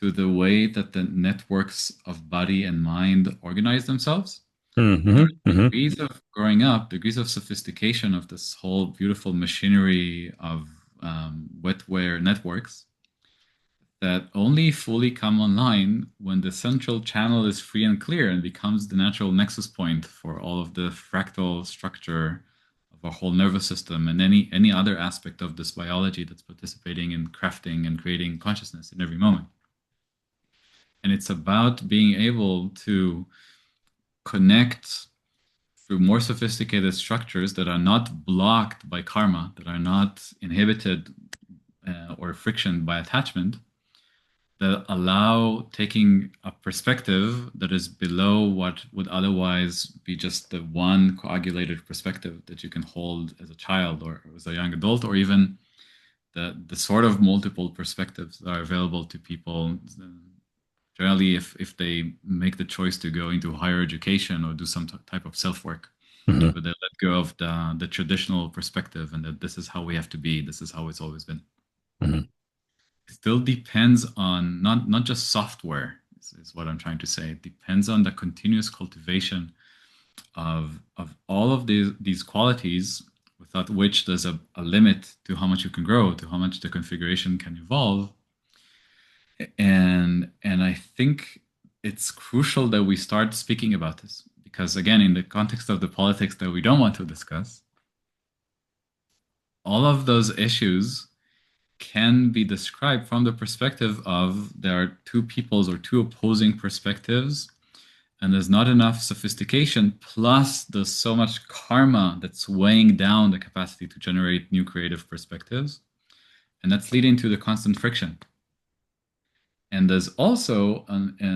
to the way that the networks of body and mind organize themselves. There Hmm. are Hmm. degrees of growing up, degrees of sophistication of this whole beautiful machinery of wetware networks that only fully come online when the central channel is free and clear and becomes the natural nexus point for all of the fractal structure of our whole nervous system and any other aspect of this biology that's participating in crafting and creating consciousness in every moment. And it's about being able to connect through more sophisticated structures that are not blocked by karma, that are not inhibited or friction by attachment, that allow taking a perspective that is below what would otherwise be just the one coagulated perspective that you can hold as a child or as a young adult, or even the sort of multiple perspectives that are available to people generally if they make the choice to go into higher education or do some type of self-work, Hmm. where they let go of the traditional perspective and that this is how we have to be, this is how it's always been. Hmm. It still depends on not just software is what I'm trying to say. It depends on the continuous cultivation of all of these qualities, without which there's a limit to how much you can grow, to how much the configuration can evolve. And I think it's crucial that we start speaking about this because, again, in the context of the politics that we don't want to discuss, all of those issues can be described from the perspective of there are two peoples or two opposing perspectives, and there's not enough sophistication, plus there's so much karma that's weighing down the capacity to generate new creative perspectives, and that's leading to the constant friction. And there's also,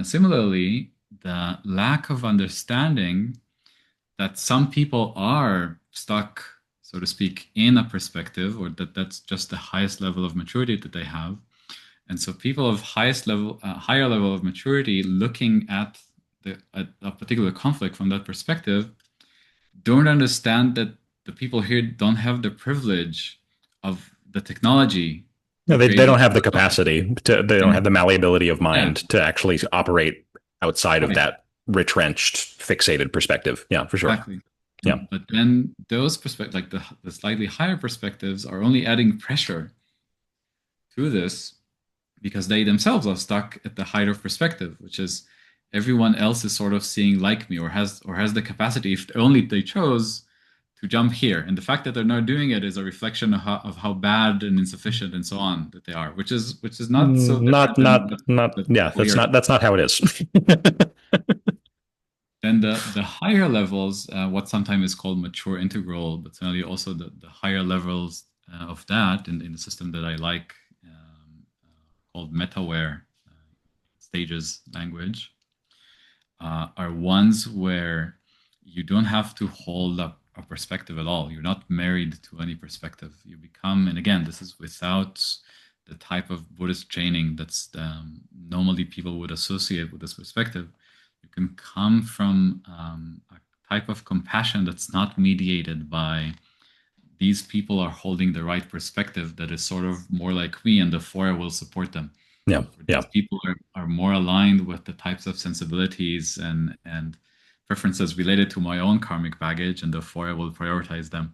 similarly, the lack of understanding that some people are stuck, so to speak, in a perspective, or that's just the highest level of maturity that they have. And so people of higher level of maturity, looking at at a particular conflict from that perspective, don't understand that the people here don't have the privilege of the technology Yeah, to they create don't these have the technologies. capacity to, they don't have And the malleability of yeah, mind to actually operate outside of right. that retrenched, fixated perspective. Yeah, for sure. Exactly. Yeah. But then those perspectives, like the slightly higher perspectives, are only adding pressure to this because they themselves are stuck at the height of perspective, which is everyone else is sort of seeing like me or has the capacity, if only they chose, to jump here. And the fact that they're not doing it is a reflection of how bad and insufficient and so on that they are, which is not so Not, different than not, not, that yeah, we are. that's not how it is. Then the higher levels, what sometimes is called mature integral, but certainly also the higher levels of that in the system that I like, called MetaWare stages language, are ones where you don't have to hold up a perspective at all. You're not married to any perspective. You become, and again, this is without the type of Buddhist training that's normally people would associate with this perspective. You can come from a type of compassion that's not mediated by these people are holding the right perspective, that is sort of more like me, and therefore I will support them. Yeah. Or Yeah. these people are more aligned with the types of sensibilities and preferences related to my own karmic baggage, and therefore I will prioritize them.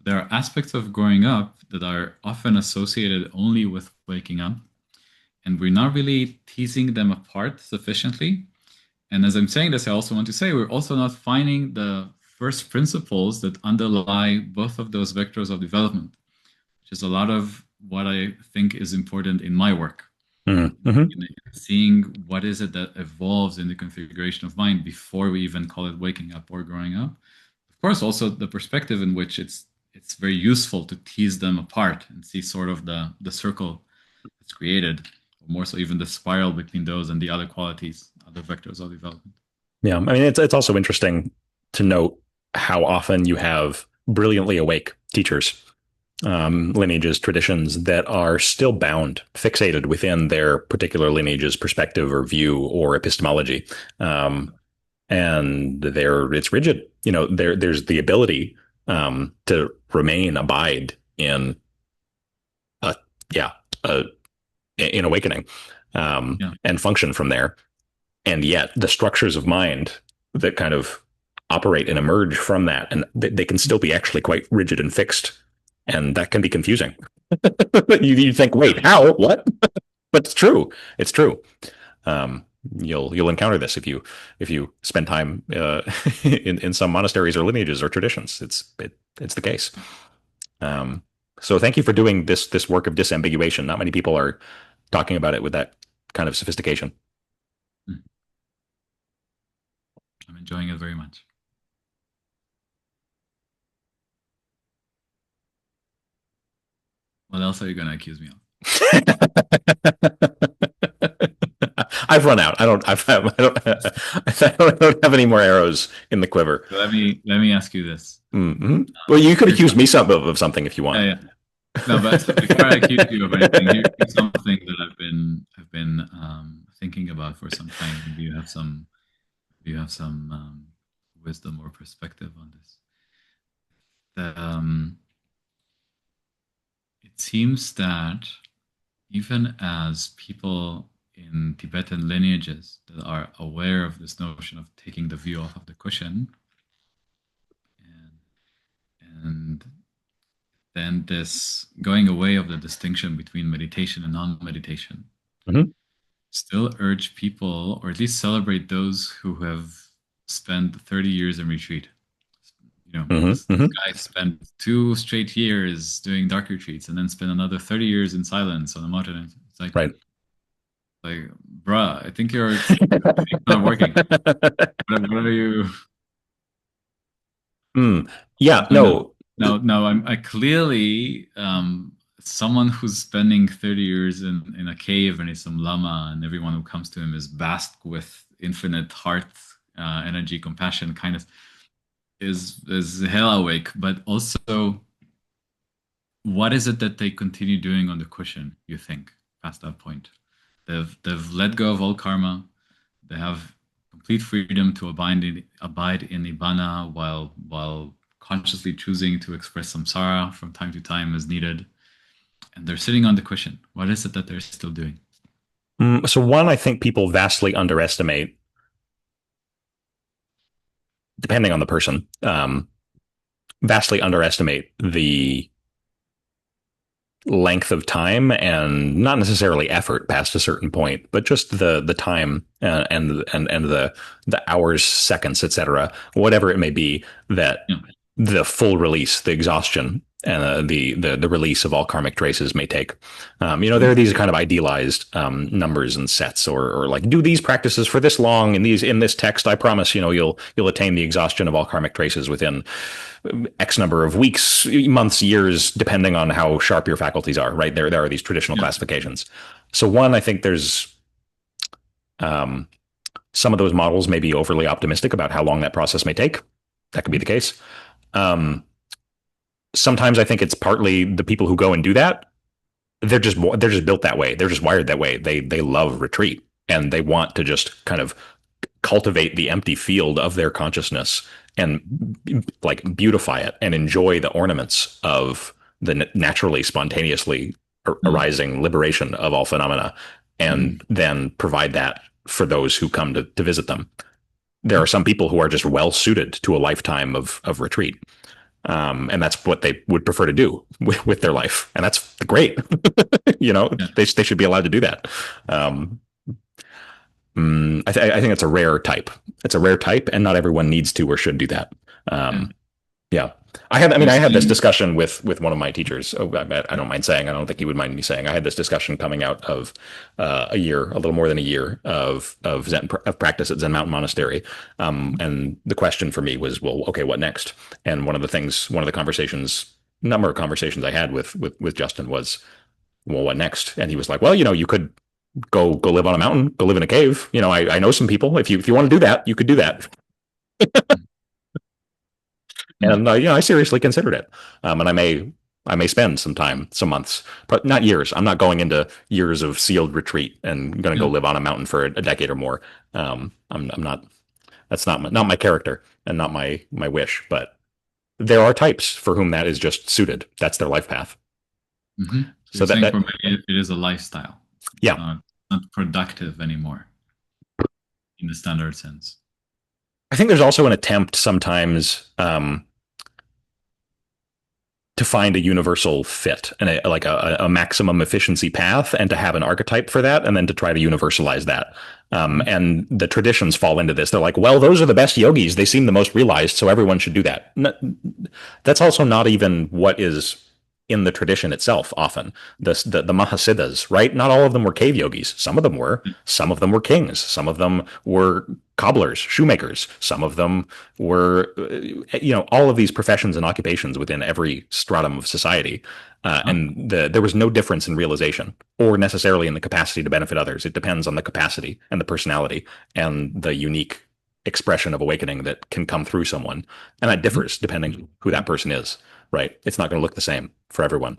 There are aspects of growing up that are often associated only with waking up, and we're not really teasing them apart sufficiently. And as I'm saying this, I also want to say we're also not finding the first principles that underlie both of those vectors of development, which is a lot of what I think is important in my work. Mm-hmm. Seeing what is it that evolves in the configuration of mind before we even call it waking up or growing up. Of course, also the perspective in which it's very useful to tease them apart and see sort of the circle that's created, or more so even the spiral between those and the other qualities, other vectors of development. Yeah. I mean, it's also interesting to note how often you have brilliantly awake teachers, lineages, traditions that are still bound, fixated within their particular lineage's perspective or view or epistemology. And it's rigid. There's the ability to remain, abide in a, yeah, a, in awakening, Yeah. and function from there. And yet the structures of mind that kind of operate and emerge from that, and they can still be actually quite rigid and fixed. And that can be confusing. You think, wait, how? What? But it's true. It's true. Um, you'll encounter this if you spend time in some monasteries or lineages or traditions. It's the case. Um, so thank you for doing this work of disambiguation. Not many people are talking about it with that kind of sophistication. Mm. I'm enjoying it very much. What else are you going to accuse me of? I've run out. I don't have any more arrows in the quiver. Let me ask you this. Mm-hmm. Well, you could accuse me of something if you want. Yeah, yeah. No, but before I accuse you of anything, here's something that I've been thinking about for some time. Maybe you have some wisdom or perspective on this. That it seems that even as people in Tibetan lineages that are aware of this notion of taking the view off of the cushion, and then this going away of the distinction between meditation and non-meditation, Mm-hmm. still urge people, or at least celebrate those who have spent 30 years in retreat. You know, Mm-hmm. this Mm-hmm. guy spent 2 straight years doing dark retreats and then spent another 30 years in silence on a mountain. It's Right. like, bruh, I think it's not working. What are you? Mm. Yeah. No, no, No. no, no. I clearly someone who's spending 30 years in a cave and is some lama, and everyone who comes to him is basked with infinite heart, energy, compassion, kindness, is hell awake. But also, what is it that they continue doing on the cushion? You think past that point, they've let go of all karma. They have complete freedom to abide in nibbana while consciously choosing to express samsara from time to time as needed. And they're sitting on the cushion. What is it that they're still doing? So one, I think people vastly underestimate, depending on the person, vastly underestimate the length of time and not necessarily effort past a certain point, but just the time and the hours, seconds, etc., whatever it may be, that Yeah. the full release, the exhaustion, and the release of all karmic traces may take. There are Mm. these kind of idealized numbers and sets, or like do these practices for this long in this text. I promise, you'll attain the exhaustion of all karmic traces within X number of weeks, months, years, depending on how sharp your faculties are. Right there are these traditional Yeah. classifications. So one, I think there's um, some of those models may be overly optimistic about how long that process may take. That could be the case. Um, Sometimes I think it's partly the people who go and do that. They're just built that way. They're just wired that way. They love retreat and they want to just kind of cultivate the empty field of their consciousness and like beautify it and enjoy the ornaments of the naturally spontaneously Mm. arising liberation of all phenomena, Mm. and then provide that for those who come to visit them. There are Mm. some people who are just well suited to a lifetime of retreat, and that's what they would prefer to do with their life, and that's great. Yeah. They should be allowed to do that. um, I think it's a rare type. It's a rare type, and not everyone needs to or should do that. Yeah. um, yeah. I You're had this saying, discussion with one of my teachers. Oh, I don't mind saying, I don't think he would mind me saying, I had this discussion coming out of a little more than a year of Zen of practice at Zen Mountain Monastery. And the question for me was, well, okay, what next? And one of the conversations, number of conversations I had with Justin was, well, what next? And he was like, well, you could go live on a mountain, go live in a cave. I know some people. If you want to do that, you could do that. mm, And I seriously considered it. And I may spend some time, some months, but not years. I'm not going into years of sealed retreat and going to go yeah. live on a mountain for a decade or more. I'm not. That's not my character and not my wish. But there are types for whom that is just suited. That's their life path. Hmm. So So you're that saying that for me, it is a lifestyle. It's yeah. not productive anymore in the standard sense. I think there's also an attempt sometimes to find a universal fit and a maximum efficiency path, and to have an archetype for that, and then to try to universalize that. And the traditions fall into this. They're like, well, those are the best yogis. They seem the most realized, so everyone should do that. That's also not even what is in the tradition itself. Often the Mahasiddhas, right? Not all of them were cave yogis. Some of them were. Some of them were kings. Some of them were cobblers, shoemakers. Some of them were, all of these professions and occupations within every stratum of society. And there was no difference in realization or necessarily in the capacity to benefit others. It depends on the capacity and the personality and the unique expression of awakening that can come through someone. And that differs depending who that person is, right? It's not going to look the same for everyone.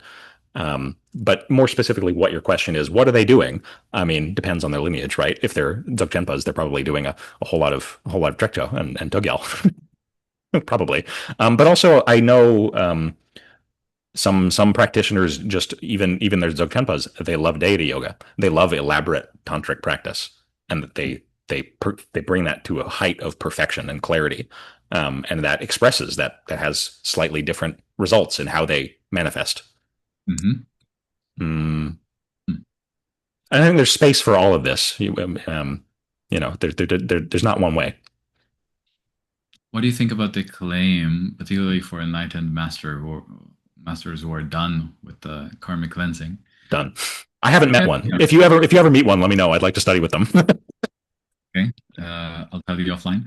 But more specifically, what your question is, what are they doing? I mean, depends on their lineage, right? If they're Dzogchenpas, they're probably doing a whole lot of Trekto and Togyal, probably. But also, I know some practitioners, just even their Dzogchenpas, they love deity yoga. They love elaborate tantric practice, and that they bring that to a height of perfection and clarity, and that expresses that has slightly different results in how they manifest. Mm-hmm. Mm. I think there's space for all of this. There's not one way. What do you think about the claim, particularly for enlightened masters who are done with the karmic cleansing? Done. I haven't met Yeah, one. yeah. If you ever meet one, let me know. I'd like to study with them. Okay, I'll tell you offline.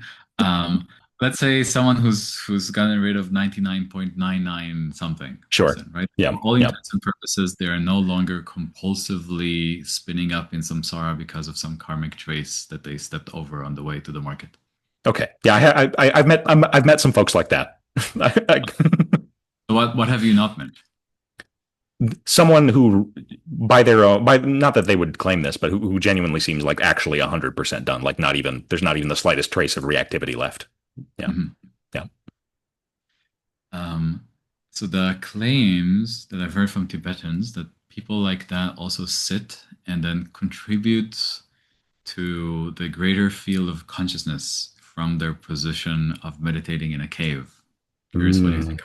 Let's say someone who's gotten rid of 99.99 something Sure. percent, right? Yeah. For all Yeah. intents and purposes, they are no longer compulsively spinning up in samsara because of some karmic trace that they stepped over on the way to the market. Okay. Yeah. I've met some folks like that. So what have you not met? Someone who, by their own, by not that they would claim this, but who genuinely seems like actually 100% done. Like there's not even the slightest trace of reactivity left. Yeah. Mm-hmm. Yeah. So the claims that I've heard from Tibetans that people like that also sit and then contribute to the greater field of consciousness from their position of meditating in a cave. Curious what you think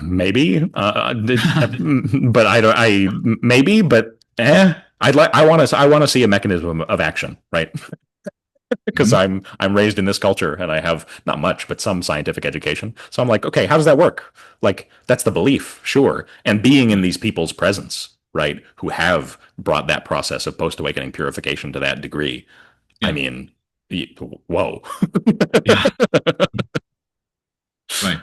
Maybe, about but I don't. Maybe, but I'd like. I want to see a mechanism of action, right? Because Mhm. I'm raised in this culture and I have not much, but some scientific education. So I'm like, okay, how does that work? Like, that's the belief, sure. And being in these people's presence, right, who have brought that process of post awakening purification to that degree. I Yeah. mean, whoa. Yeah. Right.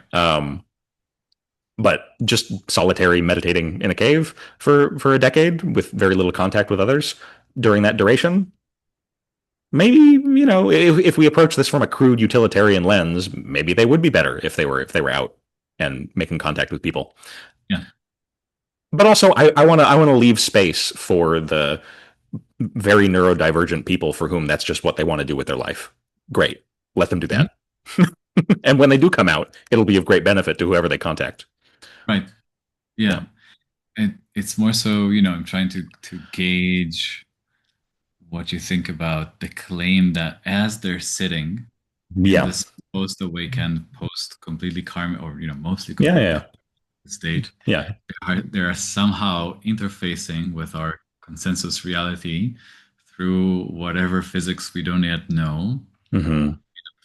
But just solitary meditating in a cave for a decade with very little contact with others during that duration, maybe, if we approach this from a crude utilitarian lens, maybe they would be better if they were out and making contact with people. Yeah. But also, I want to leave space for the very neurodivergent people for whom that's just what they want to do with their life. Great, let them do Mhm. that. And when they do come out, it'll be of great benefit to whoever they contact. Right. Yeah. Yeah. It's more so, I'm trying to gauge what you think about the claim that as they're sitting in Yeah. this post awakened, post completely karmic, or mostly Yeah. completely Yeah. state, Yeah. they are somehow interfacing with our consensus reality through whatever physics we don't yet know, Mm-hmm.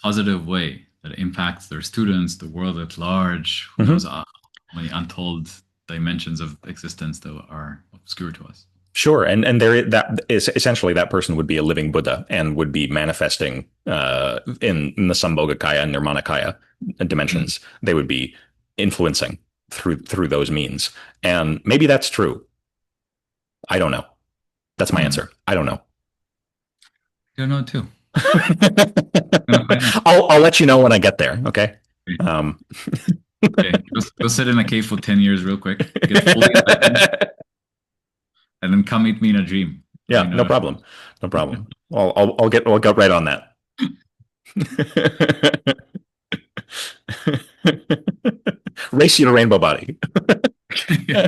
positive way that impacts their students, the world at large. Who knows Mm-hmm. how many untold dimensions of existence that are obscure to us. Sure, and that is essentially that person would be a living Buddha and would be manifesting in the Sambhogakaya and Nirmanakaya Mm. dimensions. They would be influencing through those means, and maybe that's true. I don't know. That's my Mm. answer. I don't know. I don't know too. Gonna find out. I'll let you know when I get there. Okay. Okay. Um, Okay. Go sit in a cave for 10 years real quick. Get fully enlightened, and then come meet me in a dream. Let me yeah, no know. problem. No problem. I'll get right on that. Race you to rainbow body. Yeah.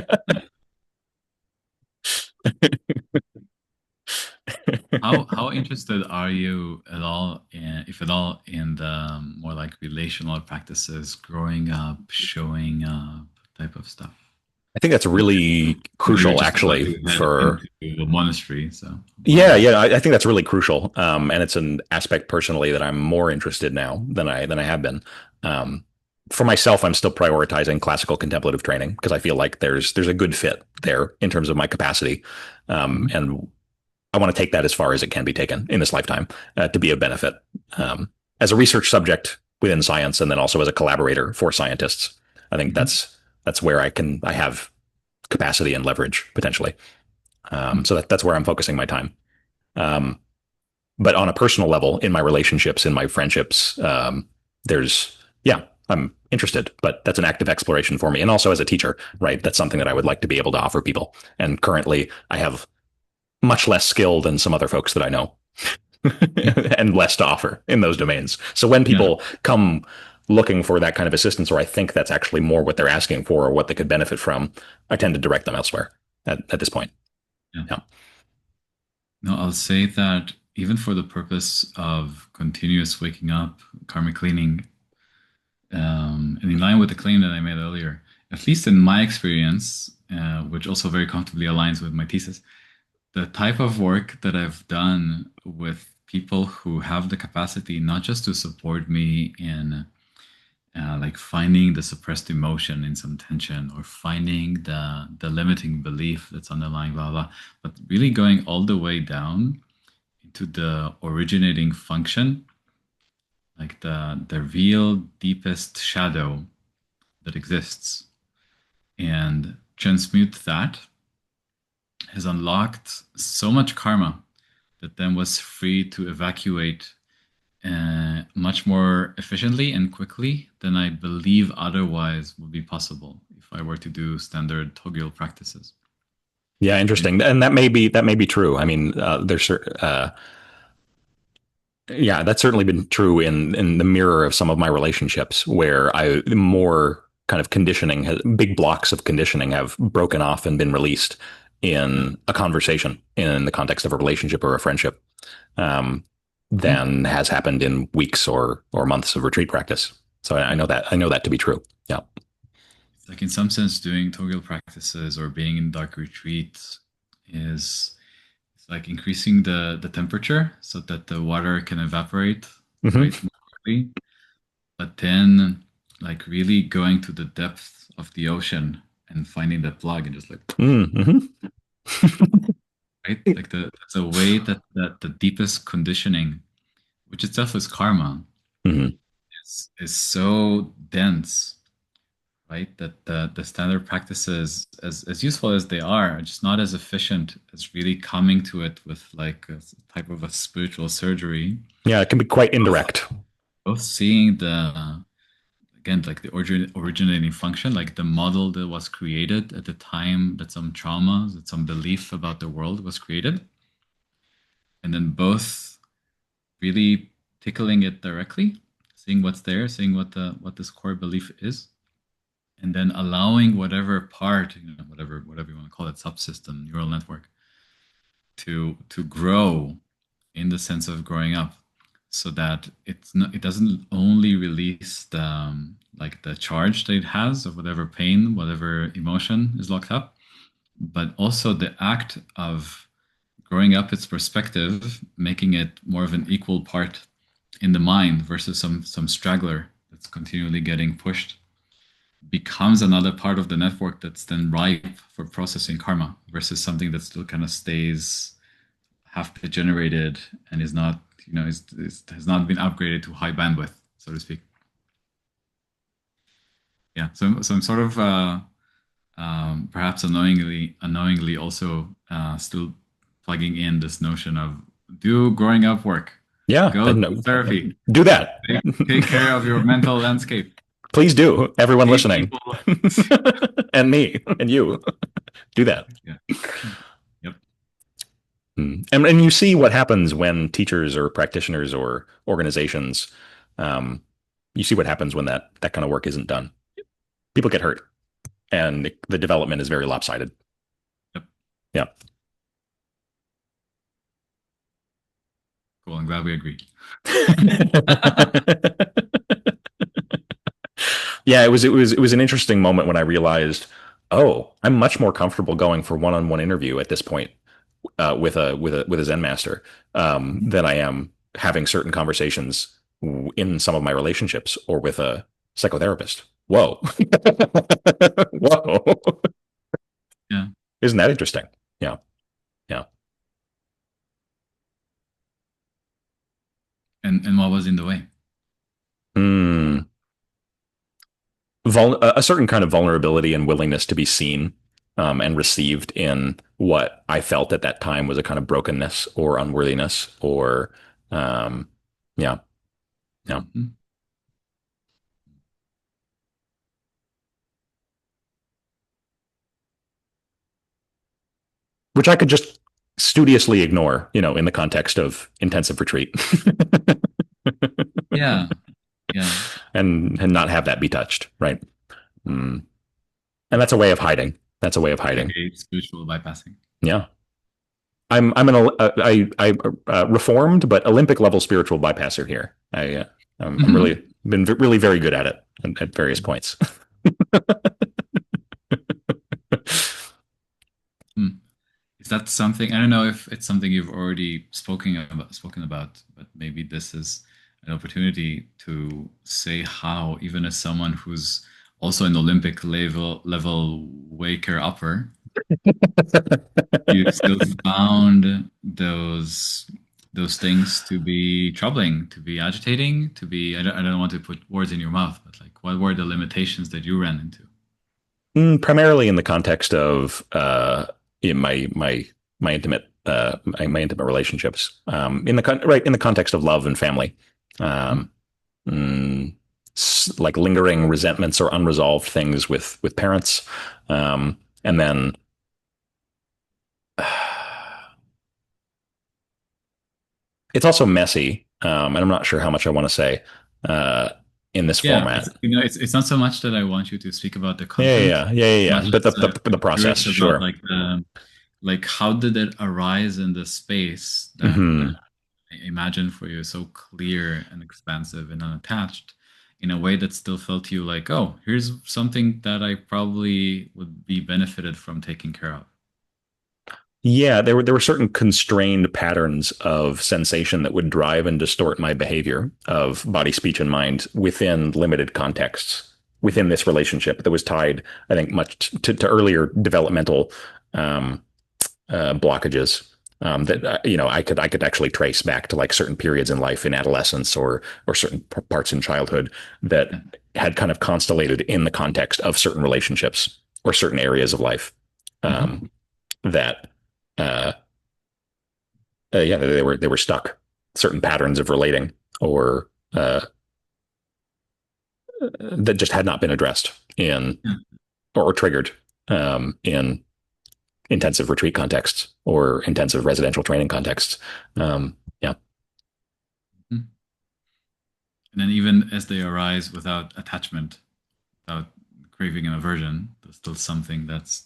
How interested are you at all, if at all, in the more like relational practices, growing up, showing up type of stuff? I think that's I really know you're crucial, just about actually, to head for into a monastery, so I'm yeah, wondering. yeah. I think that's really crucial, and it's an aspect personally that I'm more interested now than I have been. Um, for myself, I'm still prioritizing classical contemplative training because I feel like there's a good fit there in terms of my capacity, Mhm. and I want to take that as far as it can be taken in this lifetime to be of benefit as a research subject within science, and then also as a collaborator for scientists. I think Mhm. that's where I have capacity and leverage potentially. Mhm. So that's where I'm focusing my time. Um, but on a personal level, in my relationships, in my friendships, there's yeah, I'm interested, but that's an active exploration for me. And also as a teacher, right? That's something that I would like to be able to offer people. And currently, I have much less skill than some other folks that I know, and less to offer in those domains. So when Yeah, people come looking for that kind of assistance, or I think that's actually more what they're asking for or what they could benefit from, I tend to direct them elsewhere at this point. yeah. Yeah. No, I'll say that even for the purpose of continuous waking up, karmic cleaning, and in line with the claim that I made earlier, at least in my experience, which also very comfortably aligns with my thesis, the type of work that I've done with people who have the capacity not just to support me in like finding the suppressed emotion in some tension, or finding the limiting belief that's underlying blah blah, but really going all the way down into the originating function, like the real deepest shadow that exists, and transmute that, has unlocked so much karma that then was free to evacuate much more efficiently and quickly than I believe otherwise would be possible if I were to do standard Togyo practices. Yeah, Right? interesting, and that may be true. I mean, yeah, that's certainly been true in the mirror of some of my relationships where I more kind of big blocks of conditioning have broken off and been released Yeah. in a conversation in the context of a relationship or a friendship, um, Yeah. than has happened in weeks or months of retreat practice. So I know that to be true. Yeah. It's like in some sense, doing Togyo practices or being in dark retreats is it's like increasing the temperature so that the water can evaporate, Hmm. right, more quickly. But then like really going to the depth of the ocean and finding that plug and just like Mm-hmm. right, like it's a way that the deepest conditioning, which itself is karma, Hmm. is so dense, right, that the standard practices, as useful as they are just not as efficient as really coming to it with like a type of a spiritual surgery. Yeah, it can be quite both, indirect. both seeing the again like the originating function, like the model that was created at the time that some trauma, that some belief about the world was created, and then both really tickling it directly, seeing what's there, seeing what this core belief is, and then allowing whatever part, whatever you want to call it, subsystem, neural network, to grow in the sense of growing up, so that it doesn't only release the like the charge that it has of whatever pain, whatever emotion is locked up, but also the act of growing up its perspective, making it more of an equal part in the mind versus some straggler that's continually getting pushed, becomes another part of the network that's then ripe for processing karma versus something that still kind of stays half degenerated and is not, has not been upgraded to high bandwidth, so to speak. Yeah, so I'm sort of perhaps unknowingly also still plugging in this notion of do growing up work, Yeah, go to then therapy, do that. take care of your mental landscape, Please do, everyone meet listening, people. and me and you do that. Yeah. Yep. And you see what happens when teachers or practitioners or organizations, um, you see what happens when that kind of work isn't done. People get hurt, and the development is very lopsided. Yep. Yeah. Cool. I'm glad we agree. Yeah, it was an interesting moment when I realized, oh, I'm much more comfortable going for one-on-one interview at this point with a Zen master than I am having certain conversations in some of my relationships or with a psychotherapist. Whoa, whoa, Yeah. isn't that interesting? Yeah, yeah. And what was in the way? Hmm. A certain kind of vulnerability and willingness to be seen and received in what I felt at that time was a kind of brokenness or unworthiness or um, yeah, yeah, Mhm. which I could just studiously ignore, in the context of intensive retreat Yeah. Yeah. and not have that be touched, right? Mm. And that's a way of hiding. That's a way of Like hiding. a spiritual bypassing. Yeah. I'm reformed but Olympic level spiritual bypasser here. I'm really been really very good at it at various points. Hmm. Is that something? I don't know if it's something you've already spoken about, but maybe this is an opportunity to say how, even as someone who's also an Olympic level waker upper, you still found those things to be troubling, to be agitating, to be. I don't want to put words in your mouth, but like, what were the limitations that you ran into? Primarily in the context of in my intimate my intimate relationships right in the context of love and family Mhm. um, mm, like lingering resentments or unresolved things with parents and then it's also messy and I'm not sure how much I want to say uh, in this Yeah, format. it's not so much that I want you to speak about the Yeah, content, yeah, yeah, yeah, as yeah. much But as the I'm process, curious about sure. like how did it arise in the space that Hmm. I imagine for you so clear and expansive and unattached in a way that still felt to you like, oh, here's something that I probably would be benefited from taking care of. Yeah, there were certain constrained patterns of sensation that would drive and distort my behavior of body, speech, and mind within limited contexts within this relationship that was tied, I think, much to earlier developmental um, blockages that I could actually trace back to like certain periods in life in adolescence or certain parts in childhood that Yeah. had kind of constellated in the context of certain relationships or certain areas of life Mhm. that uh, yeah, they were stuck certain patterns of relating or that just had not been addressed in Yeah. or triggered in intensive retreat contexts or intensive residential training contexts. Yeah. Mhm. And then even as they arise without attachment, without craving and aversion, there's still something that's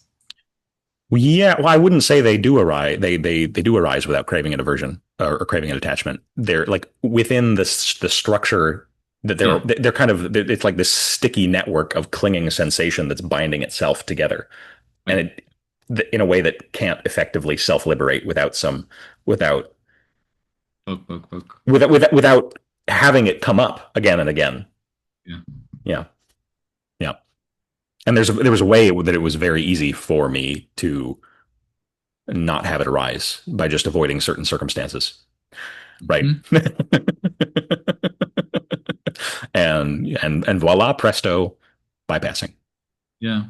Well, yeah, well, I wouldn't say they do arise. They do arise without craving and aversion or craving and attachment. They're like within the structure that yeah. they're kind of it's like this sticky network of clinging sensation that's binding itself together, and Like it in a way that can't effectively self liberate without poke, poke, poke. without having it come up again and again. Yeah. Yeah, yeah. And there was a way that it was very easy for me to not have it arise by just avoiding certain circumstances. Right. Mhm. and voila, presto, bypassing. Yeah.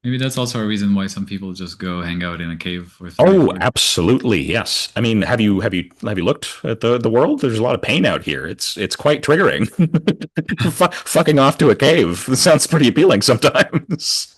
Maybe that's also a reason why some people just go hang out in a cave for three, Oh, 4 days. absolutely, yes. I mean, have you looked at the world? There's a lot of pain out here. It's quite triggering. Fucking off to a cave. This sounds pretty appealing sometimes.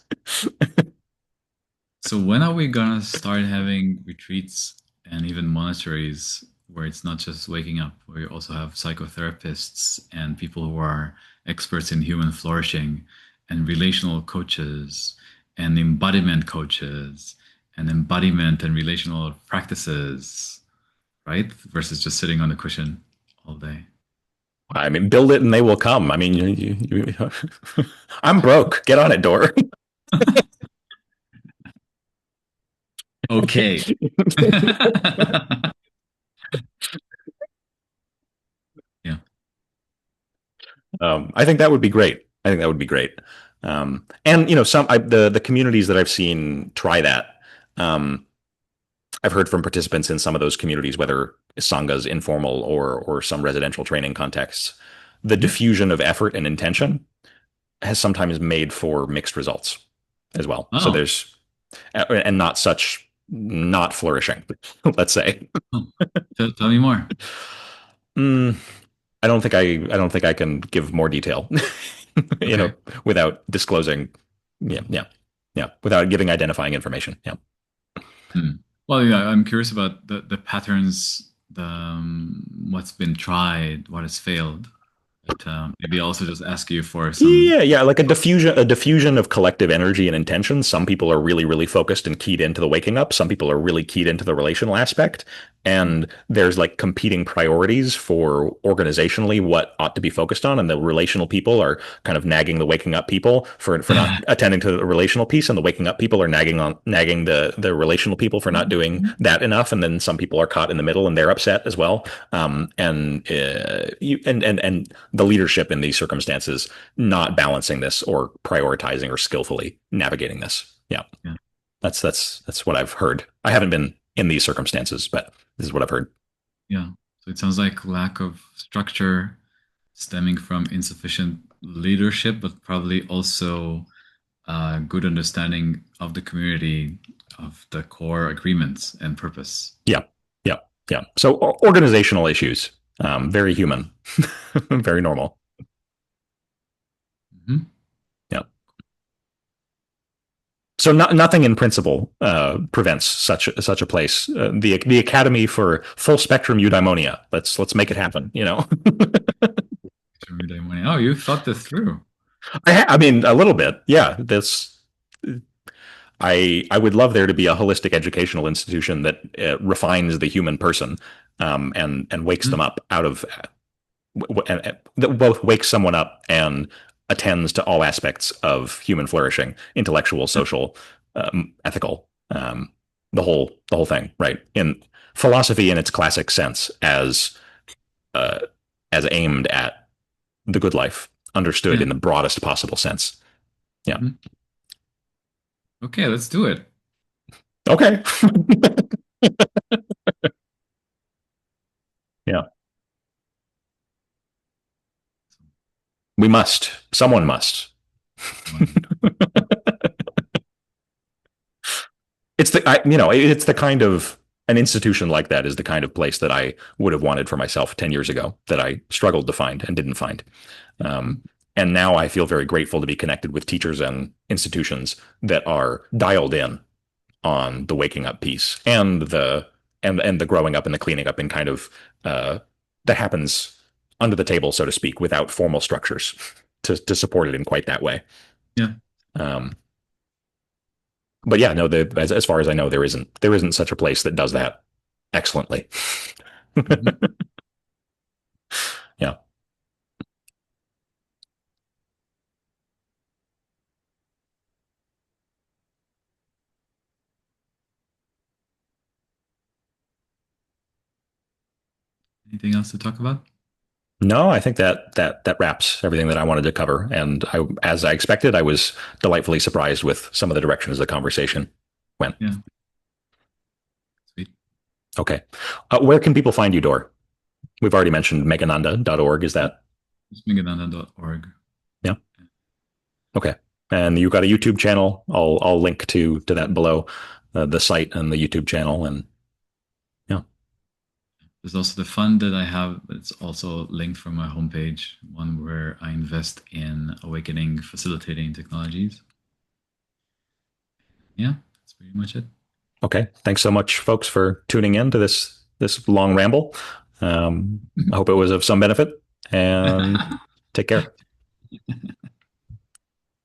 So when are we gonna start having retreats and even monasteries where it's not just waking up, where you also have psychotherapists and people who are experts in human flourishing and relational coaches and embodiment coaches and embodiment and relational practices, right? Versus just sitting on the cushion all day. I mean, build it and they will come. I mean, I'm broke. Get on it, Door. Okay. Yeah. I think that would be great. I think that would be great. And the communities that I've seen try that. Um, I've heard from participants in some of those communities, whether sanghas, informal or some residential training contexts, the Mhm. diffusion of effort and intention has sometimes made for mixed results as well. So Oh, there's and not flourishing, let's say. oh. Tell me more. Mm, I don't think I can give more detail, you Okay. know, without disclosing. Yeah, yeah, yeah, without giving identifying information. Yeah. Hmm. Well, yeah, I'm curious about the patterns, what's been tried, what has failed. But maybe also just ask you for some. Yeah, yeah, like a diffusion of collective energy and intention. Some people are really, really focused and keyed into the waking up. Some people are really keyed into the relational aspect. And there's like competing priorities for organizationally what ought to be focused on. And the relational people are kind of nagging the waking up people for not attending to the relational piece. And the waking up people are nagging the relational people for not doing that enough. And then some people are caught in the middle and they're upset as well. And the leadership in these circumstances not balancing this or prioritizing or skillfully navigating this. Yeah, Yeah. that's what I've heard. I haven't been in these circumstances, but this is what I've heard. Yeah. So it sounds like lack of structure stemming from insufficient leadership, but probably also good understanding of the community, of the core agreements and purpose. Yeah, yeah, yeah. So organizational issues, very human, very normal. Mhm. Yeah. So nothing in principle prevents such a place. The Academy for Full Spectrum Eudaimonia. Let's make it happen. You know. Oh, you thought this through. I mean, a little bit. Yeah. This I would love there to be a holistic educational institution that refines the human person, and wakes them Mhm. up out of that both wakes someone up and attends to all aspects of human flourishing, intellectual, social, ethical, the whole thing, right? In philosophy, in its classic sense, uh, as aimed at the good life, understood Yeah. in the broadest possible sense. Yeah. Mhm. Okay, let's do it. Okay. Yeah. We must. Someone must. One. It's the kind of an institution like that is the kind of place that I would have wanted for myself 10 years ago that I struggled to find and didn't find. Um, and now I feel very grateful to be connected with teachers and institutions that are dialed in on the waking up piece and the growing up and the cleaning up and kind of that happens under the table, so to speak, without formal structures to support it in quite that way. Yeah. Um, but yeah, no, as far as I know, there isn't such a place that does that excellently. Mhm. Yeah. Anything else to talk about? No, I think that wraps everything that I wanted to cover. And as I expected, I was delightfully surprised with some of the directions the conversation went. Yeah. Sweet. Okay. Where can people find you, Dor? We've already mentioned megananda.org. Is that? Just megananda.org. Yeah. Okay. And you got a YouTube channel. I'll link to that below, the site and the YouTube channel. And yeah. There's also the fund that I have, but it's also linked from my homepage, one where I invest in awakening facilitating technologies. Yeah, that's pretty much it. Okay. Thanks so much, folks, for tuning in to this long ramble. I hope it was of some benefit. And take care.